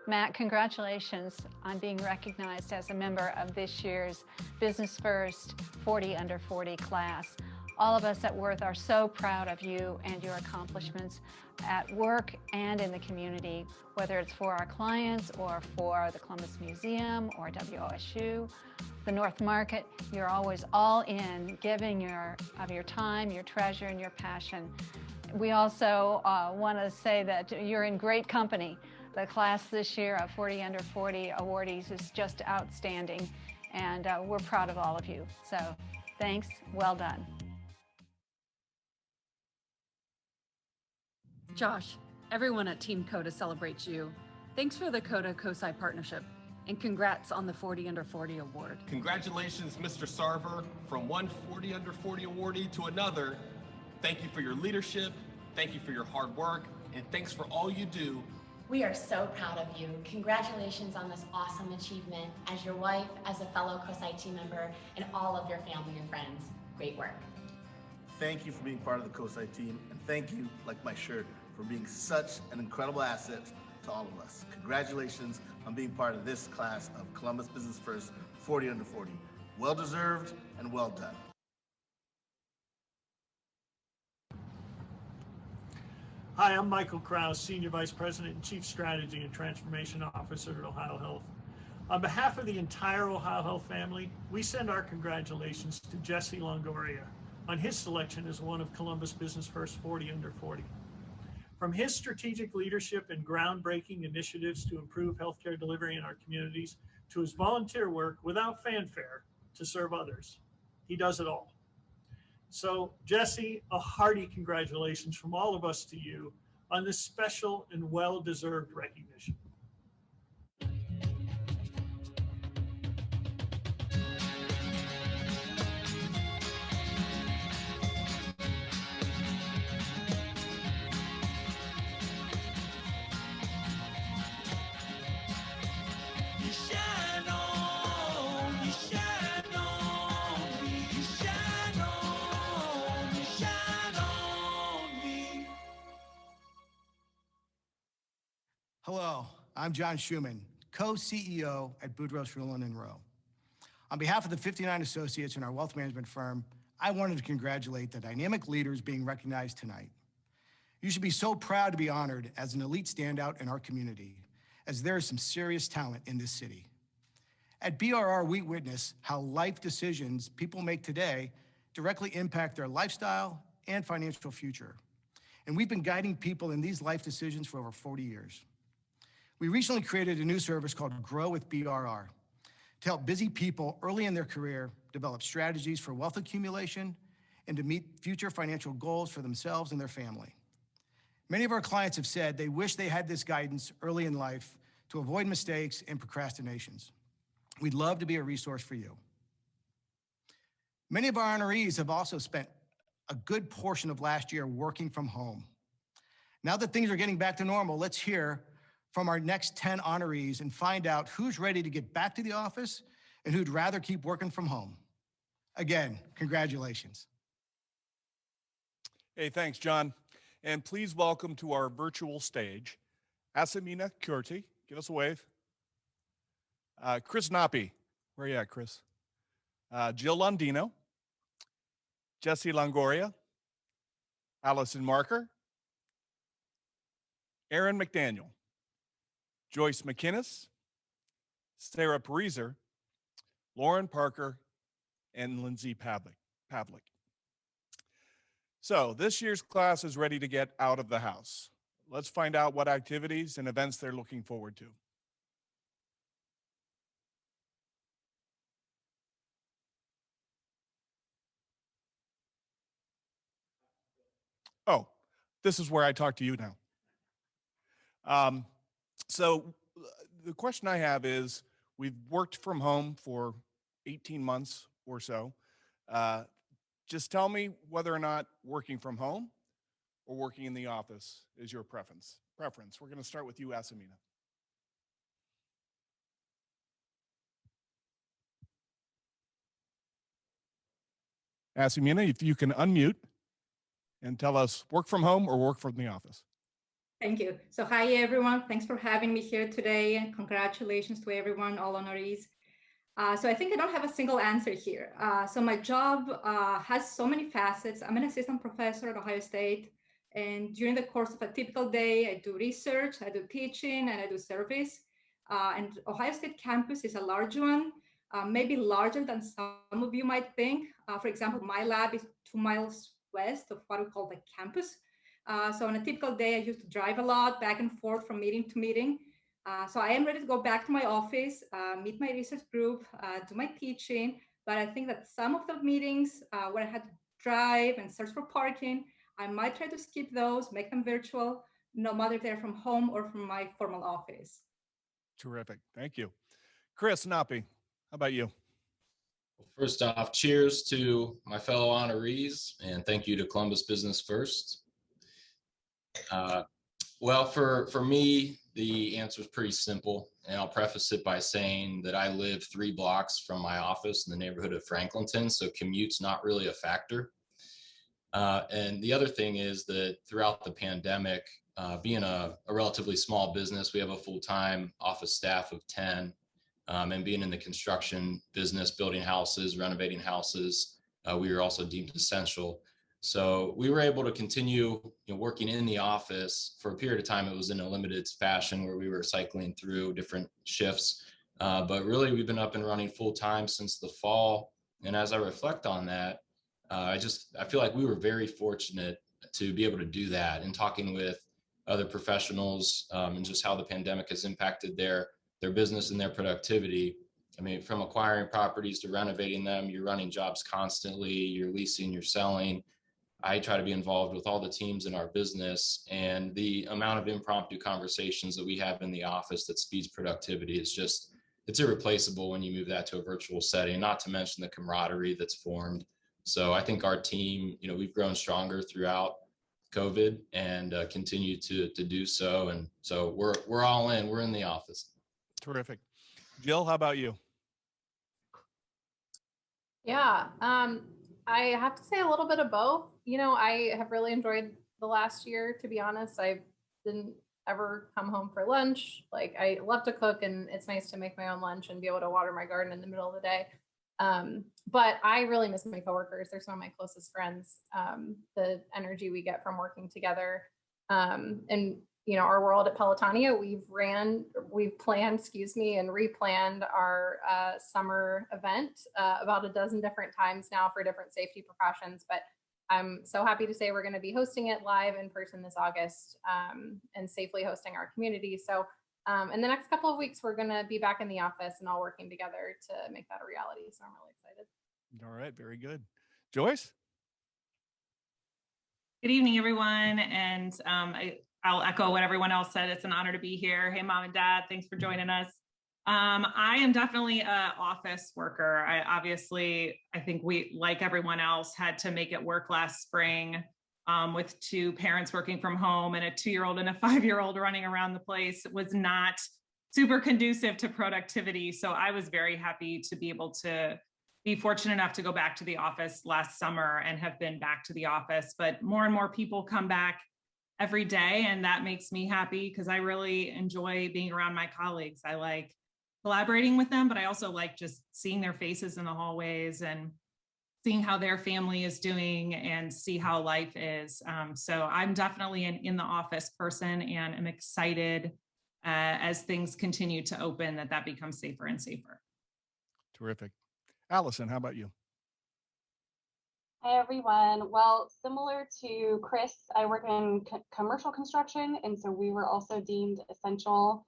Matt, congratulations on being recognized as a member of this year's Business First 40 Under 40 class. All of us at Worth are so proud of you and your accomplishments at work and in the community, whether it's for our clients or for the Columbus Museum or WOSU, the North Market. You're always all in, giving of your time, your treasure, and your passion. We also want to say that you're in great company. The class this year of 40 Under 40 awardees is just outstanding, and we're proud of all of you. So thanks, well done. Josh, everyone at Team CODA celebrates you. Thanks for the CODA-COSI partnership, and congrats on the 40 Under 40 award. Congratulations, Mr. Sarver, from one 40 Under 40 awardee to another. Thank you for your leadership, thank you for your hard work, and thanks for all you do. We are so proud of you. Congratulations on this awesome achievement as your wife, as a fellow COSI team member, and all of your family and friends. Great work. Thank you for being part of the COSI team, and thank you, like my shirt, for being such an incredible asset to all of us. Congratulations on being part of this class of Columbus Business First 40 Under 40. Well deserved and well done. Hi, I'm Michael Krause, Senior Vice President and Chief Strategy and Transformation Officer at Ohio Health. On behalf of the entire Ohio Health family, we send our congratulations to Jesse Longoria on his selection as one of Columbus Business First 40 Under 40. From his strategic leadership and groundbreaking initiatives to improve healthcare delivery in our communities, to his volunteer work without fanfare to serve others, he does it all. So, Jesse, a hearty congratulations from all of us to you on this special and well-deserved recognition. Hello, I'm John Schuman, co-CEO at Boudreaux Rulon & Rowe. On behalf of the 59 associates in our wealth management firm, I wanted to congratulate the dynamic leaders being recognized tonight. You should be so proud to be honored as an elite standout in our community, as there is some serious talent in this city. At BRR, we witness how life decisions people make today directly impact their lifestyle and financial future. And we've been guiding people in these life decisions for over 40 years. We recently created a new service called Grow with BRR to help busy people early in their career develop strategies for wealth accumulation and to meet future financial goals for themselves and their family. Many of our clients have said they wish they had this guidance early in life to avoid mistakes and procrastinations. We'd love to be a resource for you. Many of our honorees have also spent a good portion of last year working from home. Now that things are getting back to normal, let's hear from our next 10 honorees and find out who's ready to get back to the office and who'd rather keep working from home. Again, congratulations. Hey, thanks, John. And please welcome to our virtual stage, Asamina Kurti. Give us a wave. Chris Nappi. Where are you at, Chris? Jill Londino. Jesse Longoria. Allison Marker. Aaron McDaniel. Joyce McInnes, Sarah Pariser, Lauren Parker, and Lindsay Pavlik. So this year's class is ready to get out of the house. Let's find out what activities and events they're looking forward to. Oh, this is where I talk to you now. So the question I have is, we've worked from home for 18 months or so. Just tell me whether or not working from home or working in the office is your preference. We're going to start with you, Asamina. Asamina, if you can unmute and tell us, work from home or work from the office. Thank you. So hi, everyone. Thanks for having me here today, and congratulations to everyone, all honorees. So I think I don't have a single answer here. So my job has so many facets. I'm an assistant professor at Ohio State. And during the course of a typical day, I do research, I do teaching, and I do service. And Ohio State campus is a large one, maybe larger than some of you might think. For example, my lab is 2 miles west of what we call the campus. So on a typical day, I used to drive a lot back and forth from meeting to meeting. So I am ready to go back to my office, meet my research group, do my teaching. But I think that some of the meetings where I had to drive and search for parking, I might try to skip those, make them virtual, no matter if they're from home or from my formal office. Terrific. Thank you. Chris Napi, how about you? First off, cheers to my fellow honorees, and thank you to Columbus Business First. Well, for me, the answer is pretty simple, and I'll preface it by saying that I live 3 blocks from my office in the neighborhood of Franklinton, so commute's not really a factor. And the other thing is that throughout the pandemic, being a relatively small business, we have a full-time office staff of 10, and being in the construction business, building houses, renovating houses, we were also deemed essential. So we were able to continue working in the office for a period of time. It was in a limited fashion where we were cycling through different shifts. But really, we've been up and running full time since the fall. And as I reflect on that, I feel like we were very fortunate to be able to do that. And talking with other professionals and just how the pandemic has impacted their business and their productivity. I mean, from acquiring properties to renovating them, you're running jobs constantly, you're leasing, you're selling. I try to be involved with all the teams in our business, and the amount of impromptu conversations that we have in the office that speeds productivity is it's irreplaceable when you move that to a virtual setting, not to mention the camaraderie that's formed. So I think our team, we've grown stronger throughout COVID and continue to do so. And so we're all in, we're in the office. Terrific. Jill, how about you? Yeah, I have to say a little bit of both. I have really enjoyed the last year, to be honest. I didn't ever come home for lunch. Like, I love to cook, and it's nice to make my own lunch and be able to water my garden in the middle of the day. But I really miss my coworkers. They're some of my closest friends. The energy we get from working together. And our world at Pelotonia, we've planned, and replanned our summer event about a dozen different times now for different safety precautions. But I'm so happy to say we're going to be hosting it live in person this August and safely hosting our community. So in the next couple of weeks, we're going to be back in the office and all working together to make that a reality. So I'm really excited. All right, very good. Joyce? Good evening, everyone. And I'll echo what everyone else said. It's an honor to be here. Hey, Mom and Dad, thanks for joining us. I am definitely an office worker. I think we, like everyone else, had to make it work last spring with 2 parents working from home and a 2-year-old and a 5-year-old running around the place. It was not super conducive to productivity. So I was very happy to be able to be fortunate enough to go back to the office last summer and have been back to the office. But more and more people come back every day, and that makes me happy because I really enjoy being around my colleagues. I like collaborating with them, but I also like just seeing their faces in the hallways and seeing how their family is doing and see how life is. So I'm definitely an in the office person, and I'm excited as things continue to open that becomes safer and safer. Terrific. Allison, how about you? Hi, everyone. Well, similar to Chris, I work in commercial construction, and so we were also deemed essential.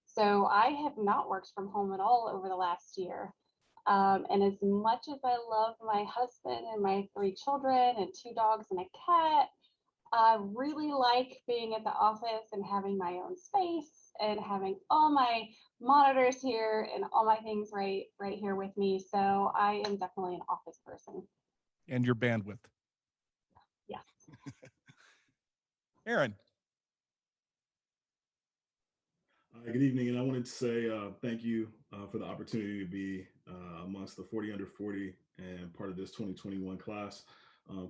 So I have not worked from home at all over the last year. And as much as I love my husband and my 3 children and 2 dogs and a cat, I really like being at the office and having my own space and having all my monitors here and all my things right here with me. So I am definitely an office person. And your bandwidth. Yes. Aaron. Good evening, and I wanted to say thank you for the opportunity to be amongst the 40 under 40 and part of this 2021 class.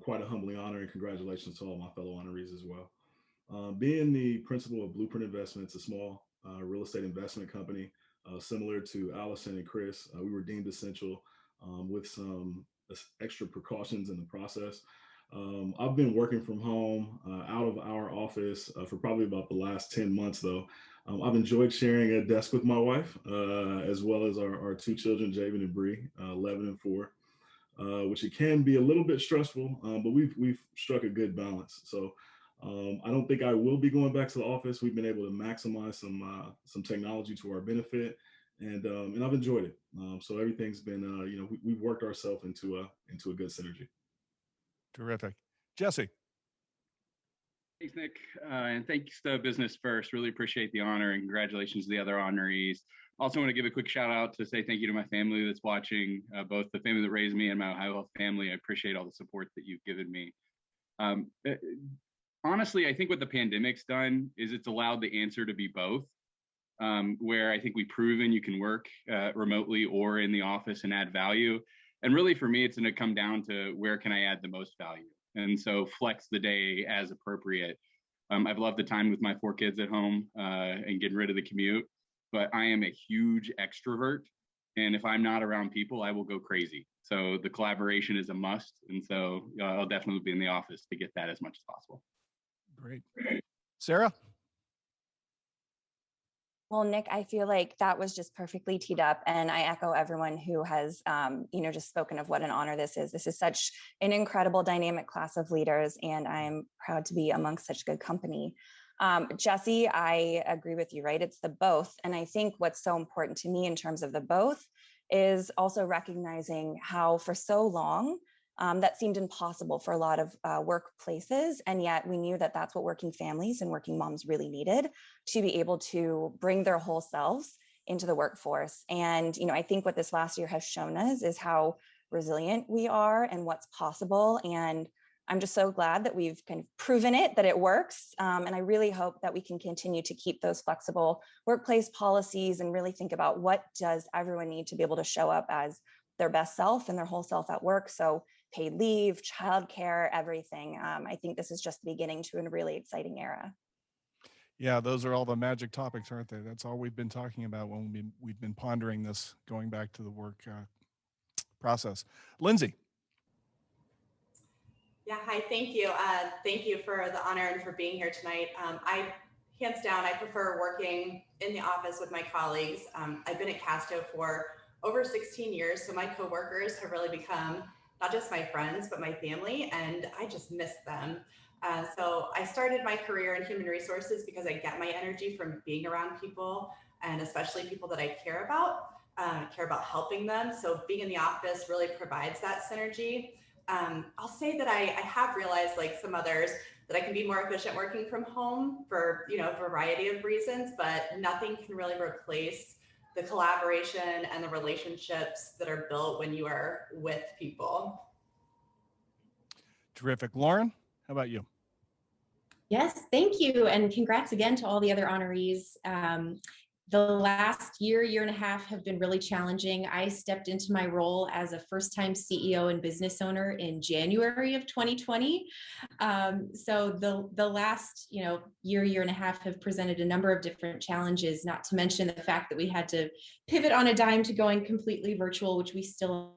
Quite a humbling honor, and congratulations to all my fellow honorees as well. Being the principal of Blueprint Investments, a small real estate investment company similar to Allison and Chris, we were deemed essential with some extra precautions in the process. I've been working from home out of our office for probably about the last 10 months, though. I've enjoyed sharing a desk with my wife, as well as our two children, Javen and Bree, 11 and 4, which it can be a little bit stressful, but we've struck a good balance. So I don't think I will be going back to the office. We've been able to maximize some technology to our benefit, and I've enjoyed it. So everything's been, we've worked ourselves into a good synergy. Terrific. Jesse. Thanks, Nick. And thanks to Business First. Really appreciate the honor, and congratulations to the other honorees. Also want to give a quick shout out to say thank you to my family that's watching, both the family that raised me and my Ohio Health family. I appreciate all the support that you've given me. Honestly, I think what the pandemic's done is it's allowed the answer to be both, where I think we've proven you can work remotely or in the office and add value. And really for me, it's going to come down to where can I add the most value? And so flex the day as appropriate. I've loved the time with my 4 kids at home and getting rid of the commute, but I am a huge extrovert. And if I'm not around people, I will go crazy. So the collaboration is a must. And so I'll definitely be in the office to get that as much as possible. Great. Sarah? Well, Nick, I feel like that was just perfectly teed up, and I echo everyone who has, just spoken of what an honor this is. This is such an incredible, dynamic class of leaders, and I'm proud to be amongst such good company. Jesse, I agree with you, right? It's the both, and I think what's so important to me in terms of the both is also recognizing how for so long that seemed impossible for a lot of workplaces. And yet we knew that that's what working families and working moms really needed to be able to bring their whole selves into the workforce. And, I think what this last year has shown us is how resilient we are and what's possible. And I'm just so glad that we've kind of proven it, that it works. And I really hope that we can continue to keep those flexible workplace policies and really think about what does everyone need to be able to show up as their best self and their whole self at work. So paid leave, childcare, everything. I think this is just the beginning to a really exciting era. Yeah, those are all the magic topics, aren't they? That's all we've been talking about when we've been pondering this, going back to the work process. Lindsay. Yeah, hi, thank you. Thank you for the honor and for being here tonight. Hands down, I prefer working in the office with my colleagues. I've been at Casto for over 16 years, so my coworkers have really become not just my friends, but my family, and I just miss them. So I started my career in human resources because I get my energy from being around people, and especially people that I care about helping them. So being in the office really provides that synergy. I'll say that I have realized, like some others, that I can be more efficient working from home for a variety of reasons, but nothing can really replace the collaboration and the relationships that are built when you are with people. Terrific. Lauren, how about you? Yes, thank you. And congrats again to all the other honorees. The last year and a half have been really challenging. I stepped into my role as a first-time CEO and business owner in January of 2020. So the last year and a half have presented a number of different challenges, not to mention the fact that we had to pivot on a dime to going completely virtual, which we still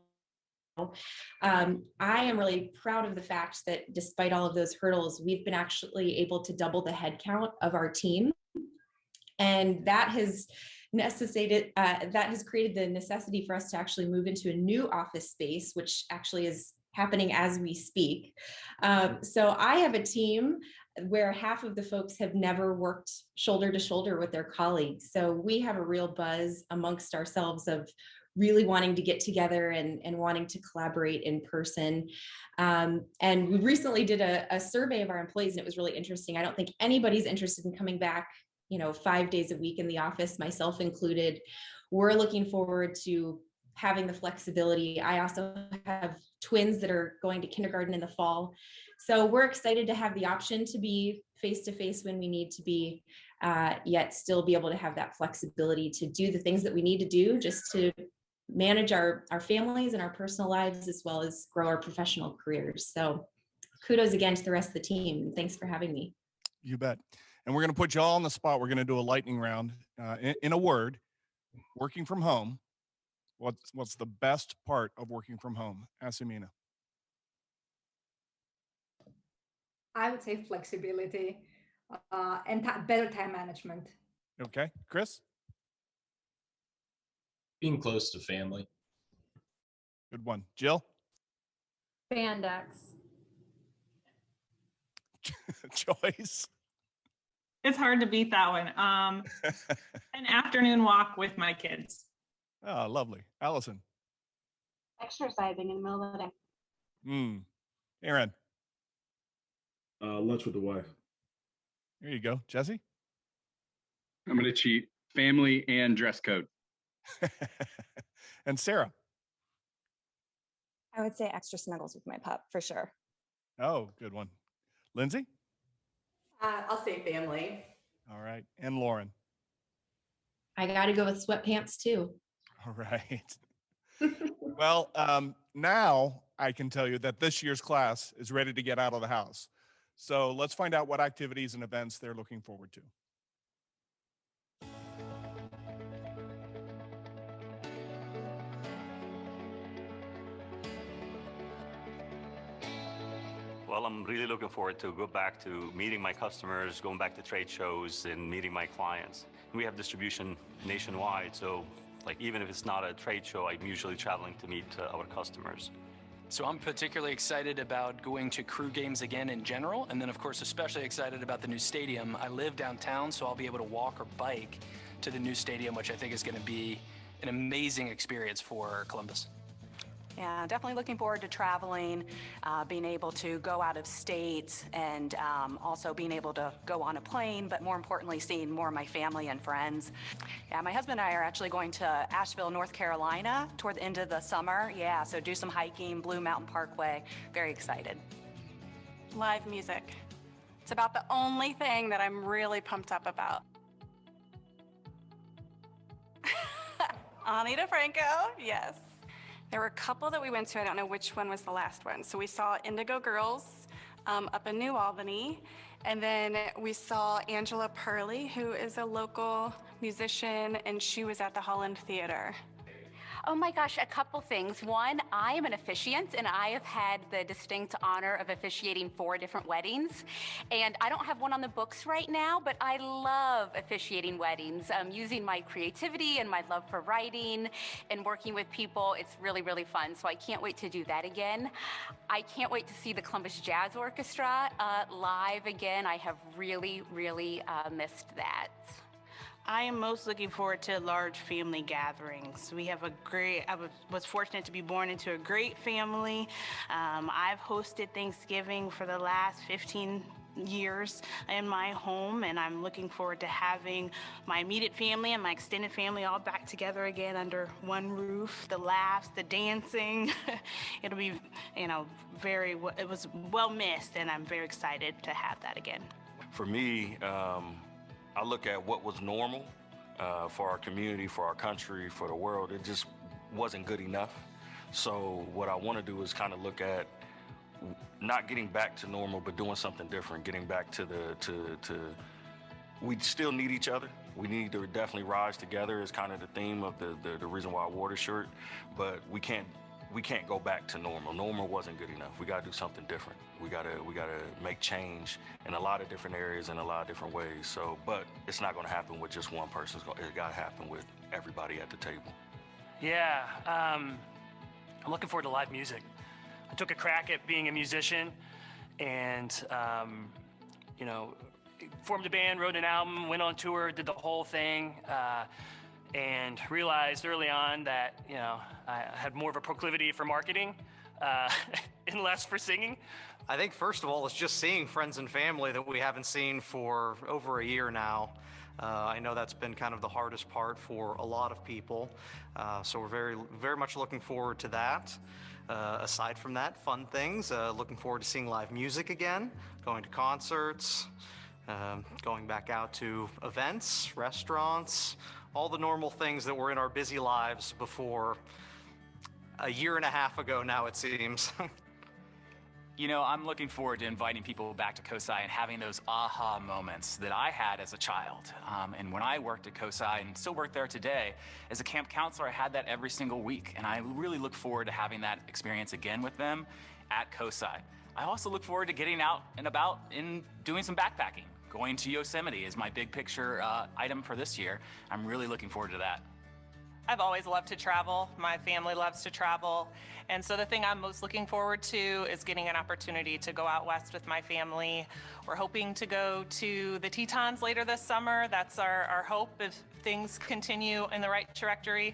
I am really proud of the fact that despite all of those hurdles, we've been actually able to double the headcount of our team. And that has created the necessity for us to actually move into a new office space, which actually is happening as we speak. So I have a team where half of the folks have never worked shoulder to shoulder with their colleagues. So we have a real buzz amongst ourselves of really wanting to get together and wanting to collaborate in person. And we recently did a survey of our employees, and it was really interesting. I don't think anybody's interested in coming back, 5 days a week in the office, myself included. We're looking forward to having the flexibility. I also have twins that are going to kindergarten in the fall. So we're excited to have the option to be face-to-face when we need to be, yet still be able to have that flexibility to do the things that we need to do just to manage our families and our personal lives, as well as grow our professional careers. So kudos again to the rest of the team. Thanks for having me. You bet. And we're going to put you all on the spot. We're going to do a lightning round. In a word, working from home. What's the best part of working from home? Asimina. I would say flexibility and better time management. Okay. Chris? Being close to family. Good one. Jill? Spandex. Joyce? It's hard to beat that one. An afternoon walk with my kids. Oh, lovely. Allison? Exercising in the middle of the day. Aaron? Lunch with the wife. There you go. Jesse? I'm going to cheat. Family and dress code. And Sarah? I would say extra snuggles with my pup for sure. Oh, good one. Lindsay? I'll say family. All right. And Lauren? I got to go with sweatpants too. All right. Well, now I can tell you that this year's class is ready to get out of the house. So let's find out what activities and events they're looking forward to. Well, I'm really looking forward to go back to meeting my customers, going back to trade shows and meeting my clients. We have distribution nationwide, so even if it's not a trade show, I'm usually traveling to meet our customers. So I'm particularly excited about going to crew games again in general, and then of course especially excited about the new stadium. I live downtown, so I'll be able to walk or bike to the new stadium, which I think is going to be an amazing experience for Columbus. Yeah, definitely looking forward to traveling, being able to go out of state, and also being able to go on a plane, but more importantly, seeing more of my family and friends. Yeah, my husband and I are actually going to Asheville, North Carolina toward the end of the summer. Yeah, so do some hiking, Blue Mountain Parkway. Very excited. Live music. It's about the only thing that I'm really pumped up about. Ani DeFranco, yes. There were a couple that we went to. I don't know which one was the last one. So we saw Indigo Girls up in New Albany. And then we saw Angela Purley, who is a local musician, and she was at the Holland Theater. Oh my gosh, a couple things. One, I am an officiant, and I have had the distinct honor of officiating 4 different weddings. And I don't have one on the books right now, but I love officiating weddings. Using my creativity and my love for writing and working with people, it's really, really fun. So I can't wait to do that again. I can't wait to see the Columbus Jazz Orchestra live again. I have really, really missed that. I am most looking forward to large family gatherings. We have I was fortunate to be born into a great family. I've hosted Thanksgiving for the last 15 years in my home, and I'm looking forward to having my immediate family and my extended family all back together again under one roof. The laughs, the dancing, it'll be, it was well missed, and I'm very excited to have that again. For me, I look at what was normal for our community, for our country, for the world. It just wasn't good enough. So what I want to do is kind of look at not getting back to normal, but doing something different, getting back to we still need each other. We need to definitely rise together is kind of the theme of the reason why I wore the shirt, but we can't go back to normal. Normal wasn't good enough. We got to do something different. We gotta make change in a lot of different areas in a lot of different ways. So, but it's not going to happen with just one person. It got to happen with everybody at the table. Yeah, I'm looking forward to live music. I took a crack at being a musician, and formed a band, wrote an album, went on tour, did the whole thing. and realized early on that, you know, I had more of a proclivity for marketing and less for singing. I think first of all, it's just seeing friends and family that we haven't seen for over a year now. I know that's been kind of the hardest part for a lot of people. So we're very much looking forward to that. Aside from that, fun things, looking forward to seeing live music again, going to concerts, going back out to events, restaurants, all the normal things that were in our busy lives before a year and a half ago now, it seems. You know, I'm looking forward to inviting people back to COSI and having those aha moments that I had as a child. And when I worked at COSI and still work there today, as a camp counselor, I had that every single week. And I really look forward to having that experience again with them at COSI. I also look forward to getting out and about and doing some backpacking. Going to Yosemite is my big picture item for this year. I'm really looking forward to that. I've always loved to travel. My family loves to travel. And so the thing I'm most looking forward to is getting an opportunity to go out west with my family. We're hoping to go to the Tetons later this summer. That's our hope if things continue in the right trajectory.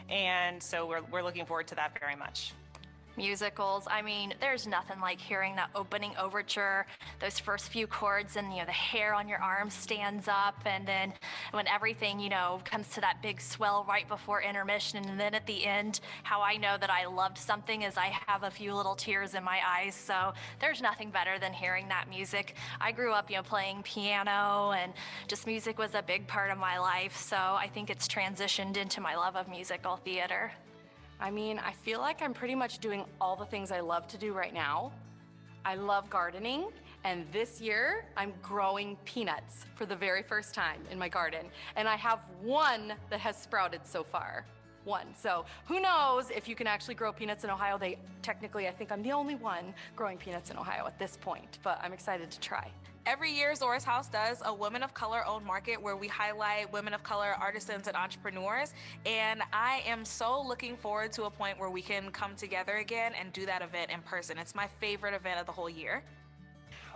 And so we're looking forward to that very much. Musicals. I mean, there's nothing like hearing that opening overture, those first few chords, and the hair on your arm stands up, and then when everything comes to that big swell right before intermission, and then at the end, how I know that I loved something is I have a few little tears in my eyes. So there's nothing better than hearing that music. I grew up playing piano, and just music was a big part of my life. So I think it's transitioned into my love of musical theater. I mean, I feel like I'm pretty much doing all the things I love to do right now. I love gardening, and this year I'm growing peanuts for the very first time in my garden. And I have one that has sprouted so far. One. So who knows if you can actually grow peanuts in Ohio. Technically, I think I'm the only one growing peanuts in Ohio at this point, but I'm excited to try. Every year, Zora's House does a Women of Color owned market where we highlight women of color artisans and entrepreneurs. And I am so looking forward to a point where we can come together again and do that event in person. It's my favorite event of the whole year.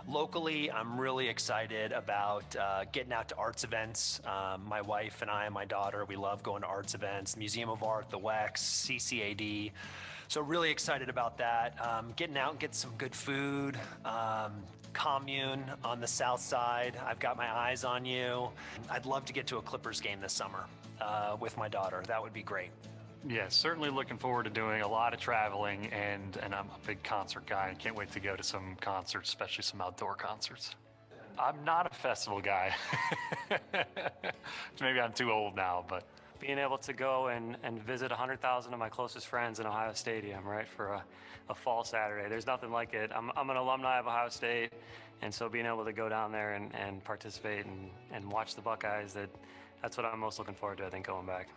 Locally, I'm really excited about getting out to arts events. My wife and I and my daughter, we love going to arts events, Museum of Art, the WEX, CCAD. So really excited about that. Getting out and getting some good food. Commune on the south side. I've got my eyes on you. I'd love to get to a Clippers game this summer with my daughter. That would be great. Yeah, certainly looking forward to doing a lot of traveling, and I'm a big concert guy and can't wait to go to some concerts, especially some outdoor concerts. I'm not a festival guy. Maybe I'm too old now, but being able to go and visit 100,000 of my closest friends in Ohio Stadium, right, for a fall Saturday. There's nothing like it. I'm an alumni of Ohio State, and so being able to go down there and participate and watch the Buckeyes, that's what I'm most looking forward to, I think, going back.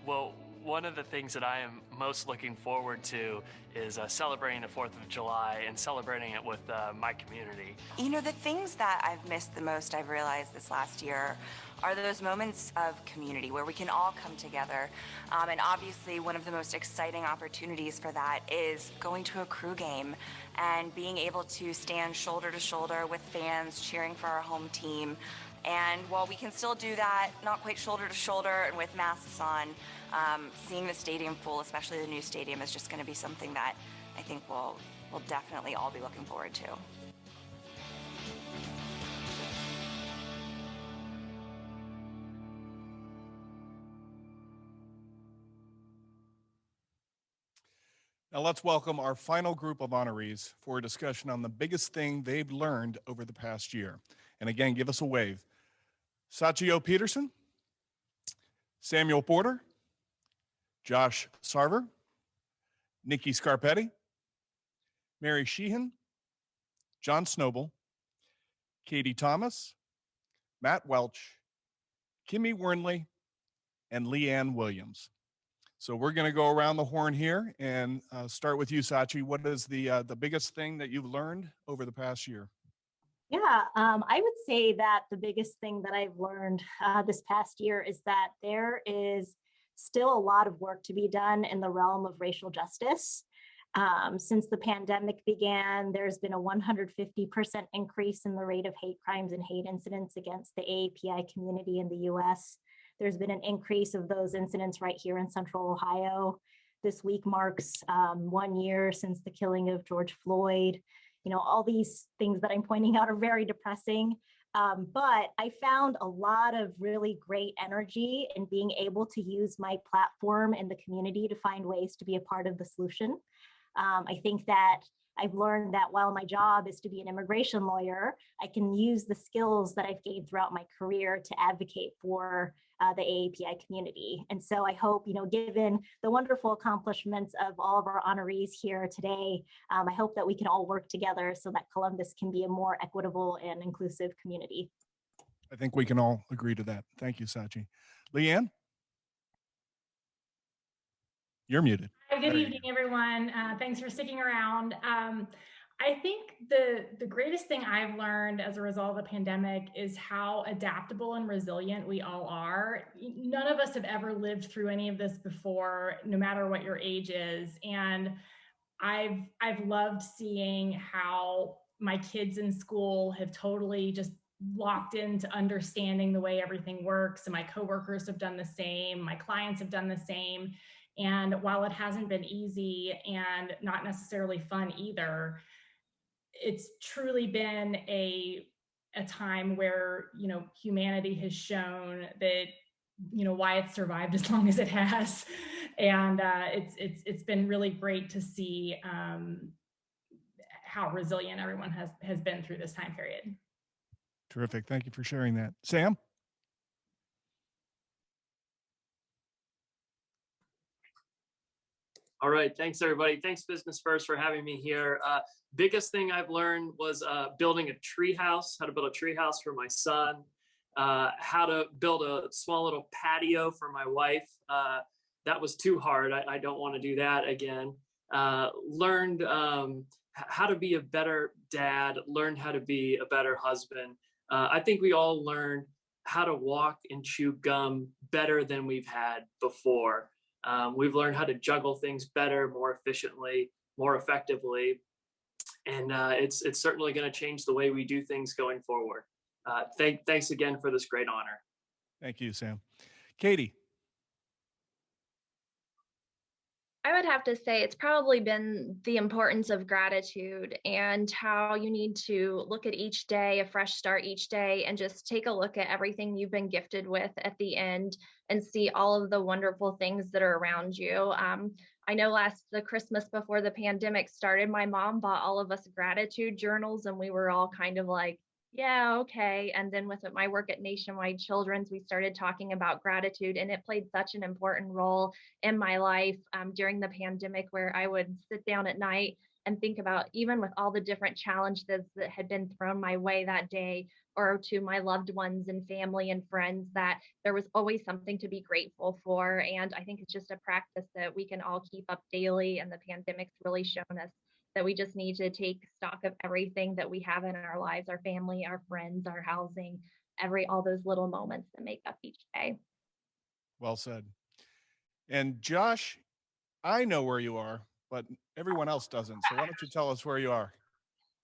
Well, one of the things that I am most looking forward to is celebrating the 4th of July and celebrating it with my community. The things that I've missed the most, I've realized this last year, are those moments of community where we can all come together. And obviously one of the most exciting opportunities for that is going to a crew game and being able to stand shoulder to shoulder with fans cheering for our home team. And while we can still do that, not quite shoulder to shoulder and with masks on, seeing the stadium full, especially the new stadium, is just going to be something that I think we'll definitely all be looking forward to. Now let's welcome our final group of honorees for a discussion on the biggest thing they've learned over the past year. And again, give us a wave. Sachio Peterson, Samuel Porter, Josh Sarver, Nikki Scarpetti, Mary Sheehan, John Snowball, Katie Thomas, Matt Welch, Kimmy Wernley, and Leanne Williams. So we're going to go around the horn here and start with you, Sachi. What is the biggest thing that you've learned over the past year? Yeah, I would say that the biggest thing that I've learned this past year is that there is still a lot of work to be done in the realm of racial justice. Since the pandemic began, there's been a 150% increase in the rate of hate crimes and hate incidents against the AAPI community in the US. there's been an increase of those incidents right here in Central Ohio. This week marks 1 year since the killing of George Floyd. You know, all these things that I'm pointing out are very depressing. But I found a lot of really great energy in being able to use my platform in the community to find ways to be a part of the solution. I think that I've learned that while my job is to be an immigration lawyer, I can use the skills that I've gained throughout my career to advocate for the AAPI community. And so I hope, you know, given the wonderful accomplishments of all of our honorees here today, I hope that we can all work together so that Columbus can be a more equitable and inclusive community. I think we can all agree to that. Thank you, Sachi. Leanne? You're muted. Hi, good evening, everyone. Thanks for sticking around. I think the greatest thing I've learned as a result of the pandemic is how adaptable and resilient we all are. None of us have ever lived through any of this before, no matter what your age is. And I've loved seeing how my kids in school have totally just locked into understanding the way everything works. And my coworkers have done the same. My clients have done the same. And while it hasn't been easy and not necessarily fun either, it's truly been a time where, you know, humanity has shown that, you know, why it's survived as long as it has. And it's been really great to see how resilient everyone has been through this time period. Terrific. Thank you for sharing that. Sam? All right, thanks everybody. Thanks Business First for having me here. Biggest thing I've learned was building a tree house, how to build a tree house for my son, how to build a small little patio for my wife. That was too hard. I don't want to do that again. Learned how to be a better dad, learned how to be a better husband. I think we all learned how to walk and chew gum better than we've had before. We've learned how to juggle things better, more efficiently, more effectively. And it's certainly going to change the way we do things going forward. Thanks again for this great honor. Thank you, Sam. Katie? I would have to say it's probably been the importance of gratitude and how you need to look at each day, a fresh start each day, and just take a look at everything you've been gifted with at the end and see all of the wonderful things that are around you. I know the Christmas before the pandemic started, my mom bought all of us gratitude journals and we were all kind of like, yeah, okay. And then with my work at Nationwide Children's, we started talking about gratitude, and it played such an important role in my life during the pandemic, where I would sit down at night and think about, even with all the different challenges that had been thrown my way that day, or to my loved ones and family and friends, that there was always something to be grateful for. And I think it's just a practice that we can all keep up daily. And the pandemic's really shown us that we just need to take stock of everything that we have in our lives, our family, our friends, our housing, all those little moments that make up each day. Well said. And Josh, I know where you are, but everyone else doesn't. So why don't you tell us where you are?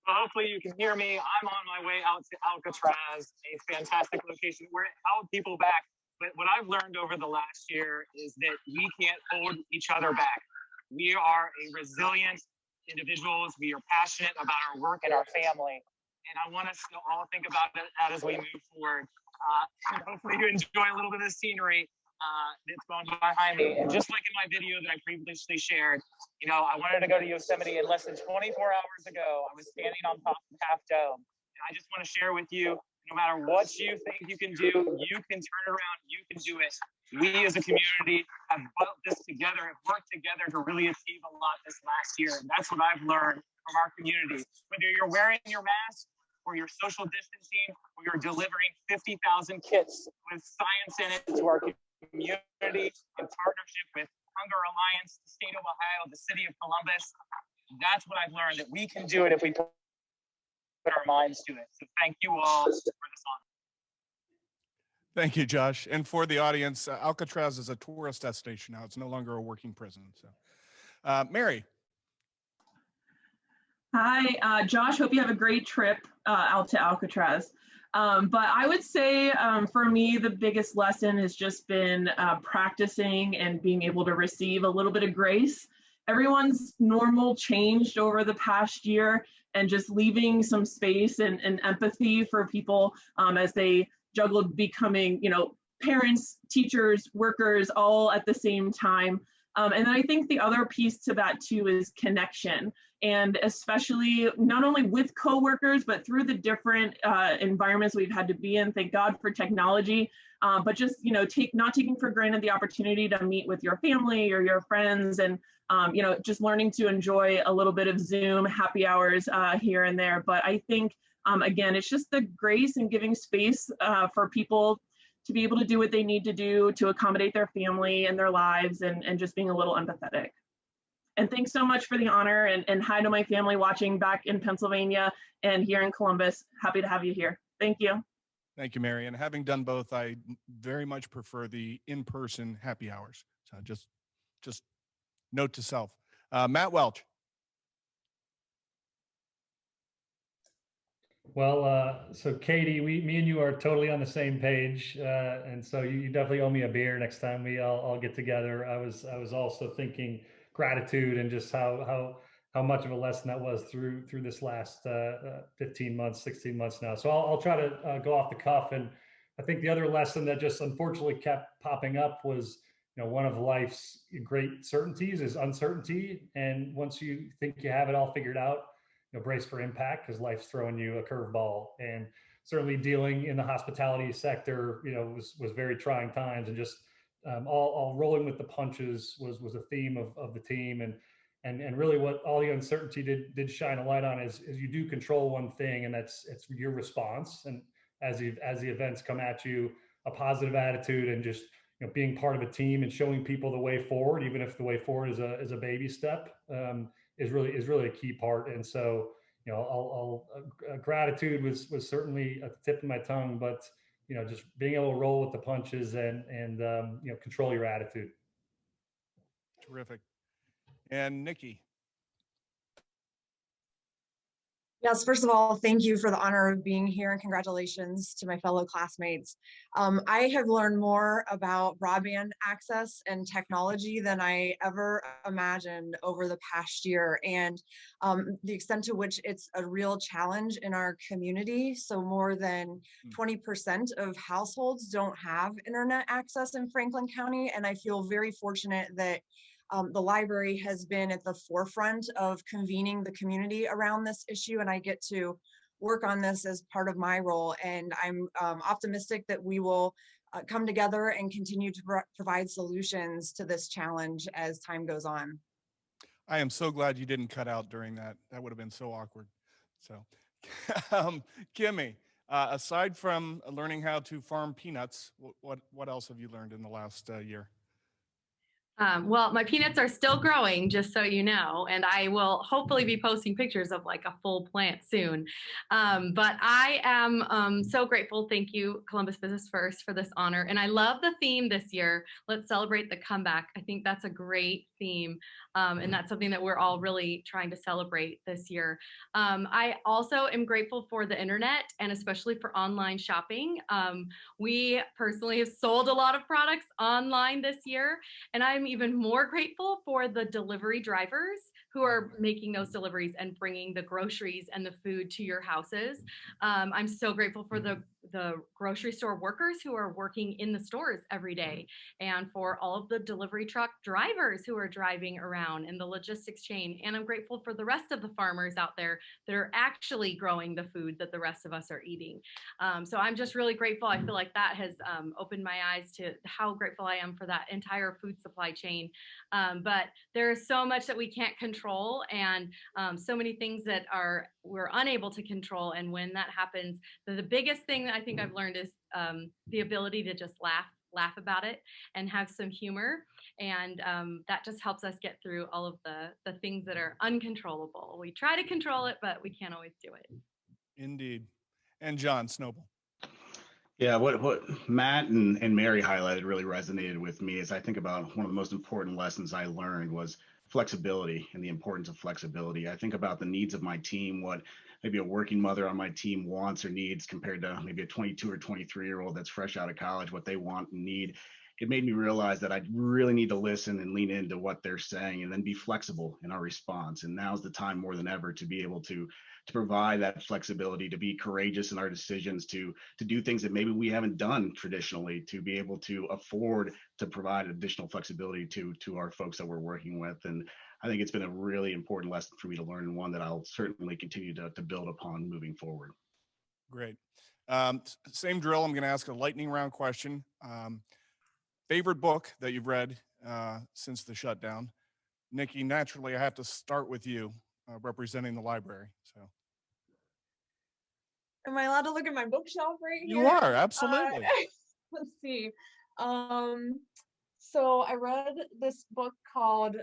Well, hopefully you can hear me. I'm on my way out to Alcatraz, a fantastic location. We're held people back. But what I've learned over the last year is that we can't hold each other back. We are a resilient individuals. We are passionate about our work and our family. And I want us to all think about that as we move forward. And hopefully you enjoy a little bit of the scenery that's going behind me. And just like in my video that I previously shared, you know, I wanted to go to Yosemite, and less than 24 hours ago, I was standing on top of Half Dome. And I just want to share with you, no matter what you think you can do, you can turn around, you can do it. We as a community have built this together, have worked together to really achieve a lot this last year. And that's what I've learned from our community. Whether you're wearing your mask, or you're social distancing, or you're delivering 50,000 kits with science in it to our community in partnership with Hunger Alliance, the state of Ohio, the city of Columbus, that's what I've learned, that we can do it if we put our minds to it. So thank you all for this honor. Thank you, Josh. And for the audience, Alcatraz is a tourist destination now. It's no longer a working prison. So, Mary. Hi, Josh. Hope you have a great trip out to Alcatraz. But I would say for me, the biggest lesson has just been practicing and being able to receive a little bit of grace. Everyone's normal changed over the past year, and just leaving some space and empathy for people as they juggled becoming, parents, teachers, workers, all at the same time. And I think the other piece to that too is connection, and especially not only with coworkers, but through the different environments we've had to be in. Thank God for technology, but just not taking for granted the opportunity to meet with your family or your friends, and just learning to enjoy a little bit of Zoom happy hours here and there. But I think again, it's just the grace and giving space for people to be able to do what they need to do to accommodate their family and their lives, and just being a little empathetic. And thanks so much for the honor, and hi to my family watching back in Pennsylvania and here in Columbus. Happy to have you here. Thank you. Thank you, Mary. And having done both, I very much prefer the in-person happy hours. So just note to self. Matt Welch. Well, so Katie, me and you are totally on the same page, and so you definitely owe me a beer next time we all get together. I was also thinking gratitude and just how much of a lesson that was through this last 15 months, 16 months now. So I'll try to go off the cuff. And I think the other lesson that just unfortunately kept popping up was, one of life's great certainties is uncertainty. And once you think you have it all figured out, brace for impact, because life's throwing you a curveball. And certainly dealing in the hospitality sector, was very trying times, and just all rolling with the punches was a theme of the team. And really what all the uncertainty did shine a light on is you do control one thing, and it's your response. And as the events come at you, a positive attitude, and just being part of a team and showing people the way forward, even if the way forward is a baby step, is really a key part. And so, gratitude was certainly at the tip of my tongue, but just being able to roll with the punches and control your attitude. Terrific. And Nikki. Yes, first of all, thank you for the honor of being here, and congratulations to my fellow classmates. I have learned more about broadband access and technology than I ever imagined over the past year, and the extent to which it's a real challenge in our community. So more than 20% of households don't have internet access in Franklin County, and I feel very fortunate that the library has been at the forefront of convening the community around this issue, and I get to work on this as part of my role. And I'm optimistic that we will come together and continue to provide solutions to this challenge as time goes on. I am so glad you didn't cut out during that. That would have been so awkward. So, Kimmy, aside from learning how to farm peanuts, what else have you learned in the last year? Well, my peanuts are still growing, just so you know, and I will hopefully be posting pictures of like a full plant soon. But I am so grateful. Thank you, Columbus Business First, for this honor. And I love the theme this year. Let's celebrate the comeback. I think that's a great theme. And that's something that we're all really trying to celebrate this year. I also am grateful for the internet, and especially for online shopping. We personally have sold a lot of products online this year, and I'm even more grateful for the delivery drivers who are making those deliveries and bringing the groceries and the food to your houses. I'm so grateful for the grocery store workers who are working in the stores every day, and for all of the delivery truck drivers who are driving around in the logistics chain. And I'm grateful for the rest of the farmers out there that are actually growing the food that the rest of us are eating. So I'm just really grateful. I feel like that has opened my eyes to how grateful I am for that entire food supply chain. But there is so much that we can't control, and so many things that we're unable to control. And when that happens, the biggest thing that I think I've learned is the ability to just laugh about it and have some humor. And that just helps us get through all of the things that are uncontrollable. We try to control it, but we can't always do it. Indeed. And John Snowball. Yeah, what Matt and Mary highlighted really resonated with me as I think about one of the most important lessons I learned was flexibility and the importance of flexibility. I think about the needs of my team, what maybe a working mother on my team wants or needs compared to maybe a 22 or 23-year-old that's fresh out of college, what they want and need. It made me realize that I really need to listen and lean into what they're saying and then be flexible in our response. And now's the time more than ever to be able to provide that flexibility, to be courageous in our decisions, to do things that maybe we haven't done traditionally, to be able to afford to provide additional flexibility to our folks that we're working with. And I think it's been a really important lesson for me to learn, and one that I'll certainly continue to build upon moving forward. Great. Same drill. I'm going to ask a lightning round question. Favorite book that you've read since the shutdown? Nikki, naturally, I have to start with you representing the library. So, am I allowed to look at my bookshelf right here? You are, absolutely. Let's see. So I read this book called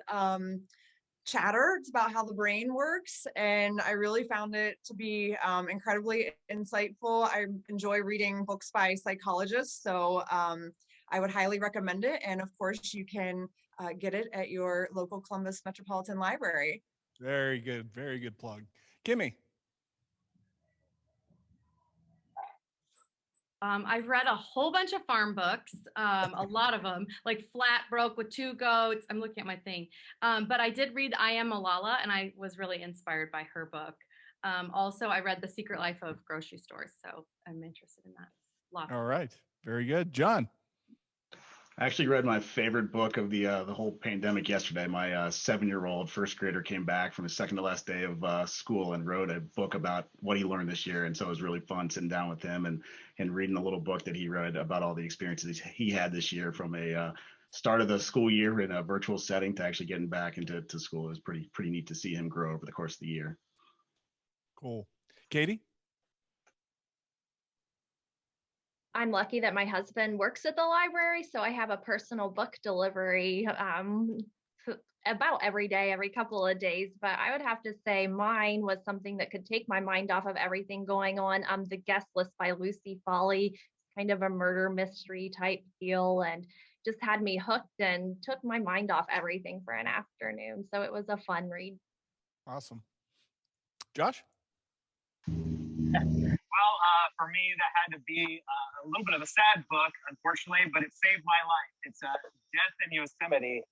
Chatter. It's about how the brain works, and I really found it to be incredibly insightful. I enjoy reading books by psychologists, so I would highly recommend it. And of course, you can get it at your local Columbus Metropolitan Library. Very good. Very good plug. Kimmy. I've read a whole bunch of farm books, a lot of them, like Flat Broke with Two Goats. I'm looking at my thing. But I did read I Am Malala, and I was really inspired by her book. Also, I read The Secret Life of Grocery Stores, so I'm interested in that. All right. Very good. John. I actually read my favorite book of the whole pandemic yesterday. My 7-year-old first grader came back from his second to last day of school and wrote a book about what he learned this year. And so it was really fun sitting down with him and reading the little book that he read about all the experiences he had this year, from a start of the school year in a virtual setting to actually getting back into school. It was pretty neat to see him grow over the course of the year. Cool. Katie? I'm lucky that my husband works at the library, so I have a personal book delivery about every day, every couple of days. But I would have to say mine was something that could take my mind off of everything going on. The Guest List by Lucy Foley, kind of a murder mystery type deal, and just had me hooked and took my mind off everything for an afternoon. So it was a fun read. Awesome. Josh? Well, for me, that had to be a little bit of a sad book, unfortunately, but it saved my life. It's Death in Yosemite.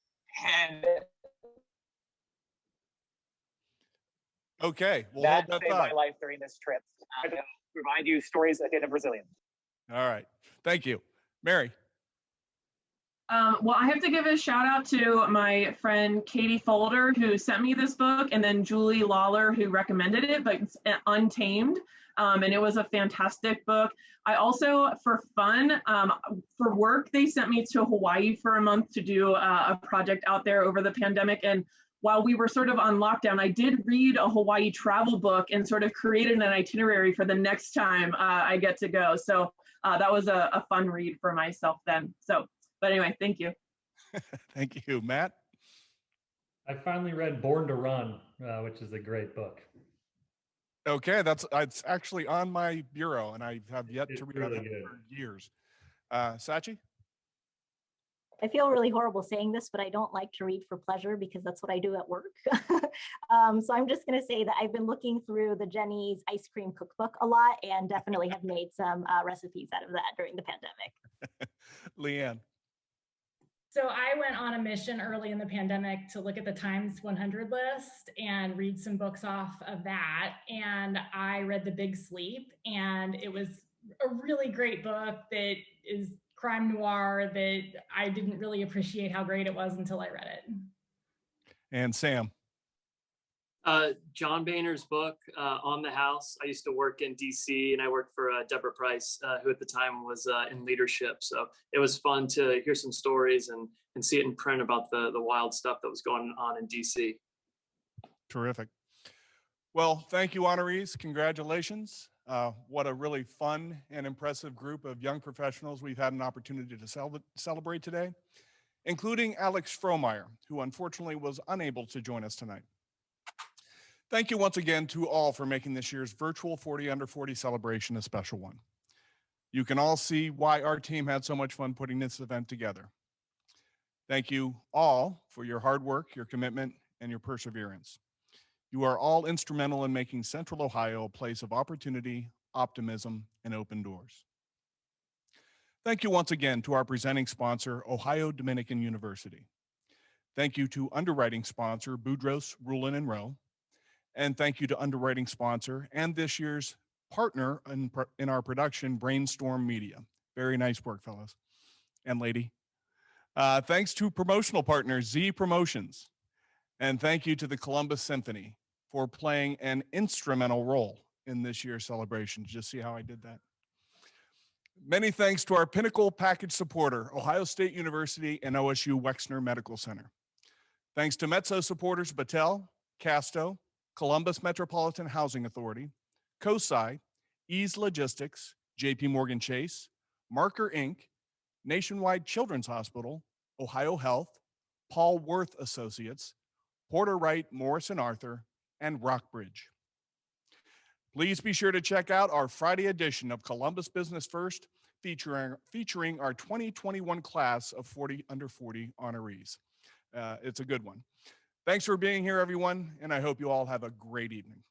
And okay, well, that hold that saved thought. my life during this trip. To provide you stories at the end of resilience. All right. Thank you. Mary? Well, I have to give a shout out to my friend Katie Folder, who sent me this book, and then Julie Lawler, who recommended it, but it's Untamed. And it was a fantastic book. I also, for fun, for work, they sent me to Hawaii for a month to do a project out there over the pandemic. And while we were sort of on lockdown, I did read a Hawaii travel book and sort of created an itinerary for the next time I get to go. So that was a fun read for myself then. So, but anyway, thank you. Thank you. Matt? I finally read Born to Run, which is a great book. Okay, it's actually on my bureau, and I have yet to read it for years. Sachi? I feel really horrible saying this, but I don't like to read for pleasure because that's what I do at work. So I'm just going to say that I've been looking through the Jenny's ice cream cookbook a lot, and definitely have made some recipes out of that during the pandemic. Leanne? So I went on a mission early in the pandemic to look at the Times 100 list and read some books off of that. And I read The Big Sleep, and it was a really great book that is crime noir that I didn't really appreciate how great it was until I read it. And Sam? John Boehner's book, On the House. I used to work in DC, and I worked for Deborah Price, who at the time was in leadership. So it was fun to hear some stories and see it in print about the wild stuff that was going on in DC. Terrific. Well, thank you, honorees. Congratulations. What a really fun and impressive group of young professionals we've had an opportunity to celebrate today, including Alex Frohmeyer, who unfortunately was unable to join us tonight. Thank you once again to all for making this year's virtual 40 Under 40 celebration a special one. You can all see why our team had so much fun putting this event together. Thank you all for your hard work, your commitment, and your perseverance. You are all instrumental in making Central Ohio a place of opportunity, optimism, and open doors. Thank you once again to our presenting sponsor, Ohio Dominican University. Thank you to underwriting sponsor, Boudros, Rulin and Rowe. And thank you to underwriting sponsor and this year's partner in our production, Brainstorm Media. Very nice work, fellas and lady. Thanks to promotional partner, Z Promotions. And thank you to the Columbus Symphony for playing an instrumental role in this year's celebration. Just see how I did that. Many thanks to our Pinnacle Package supporter, Ohio State University and OSU Wexner Medical Center. Thanks to Mezzo supporters, Battelle, Casto, Columbus Metropolitan Housing Authority, COSI, Ease Logistics, JP Morgan Chase, Marker Inc., Nationwide Children's Hospital, Ohio Health, Paul Worth Associates, Porter Wright, Morrison Arthur, and Rockbridge. Please be sure to check out our Friday edition of Columbus Business First, featuring our 2021 class of 40 under 40 honorees. It's a good one. Thanks for being here, everyone, and I hope you all have a great evening.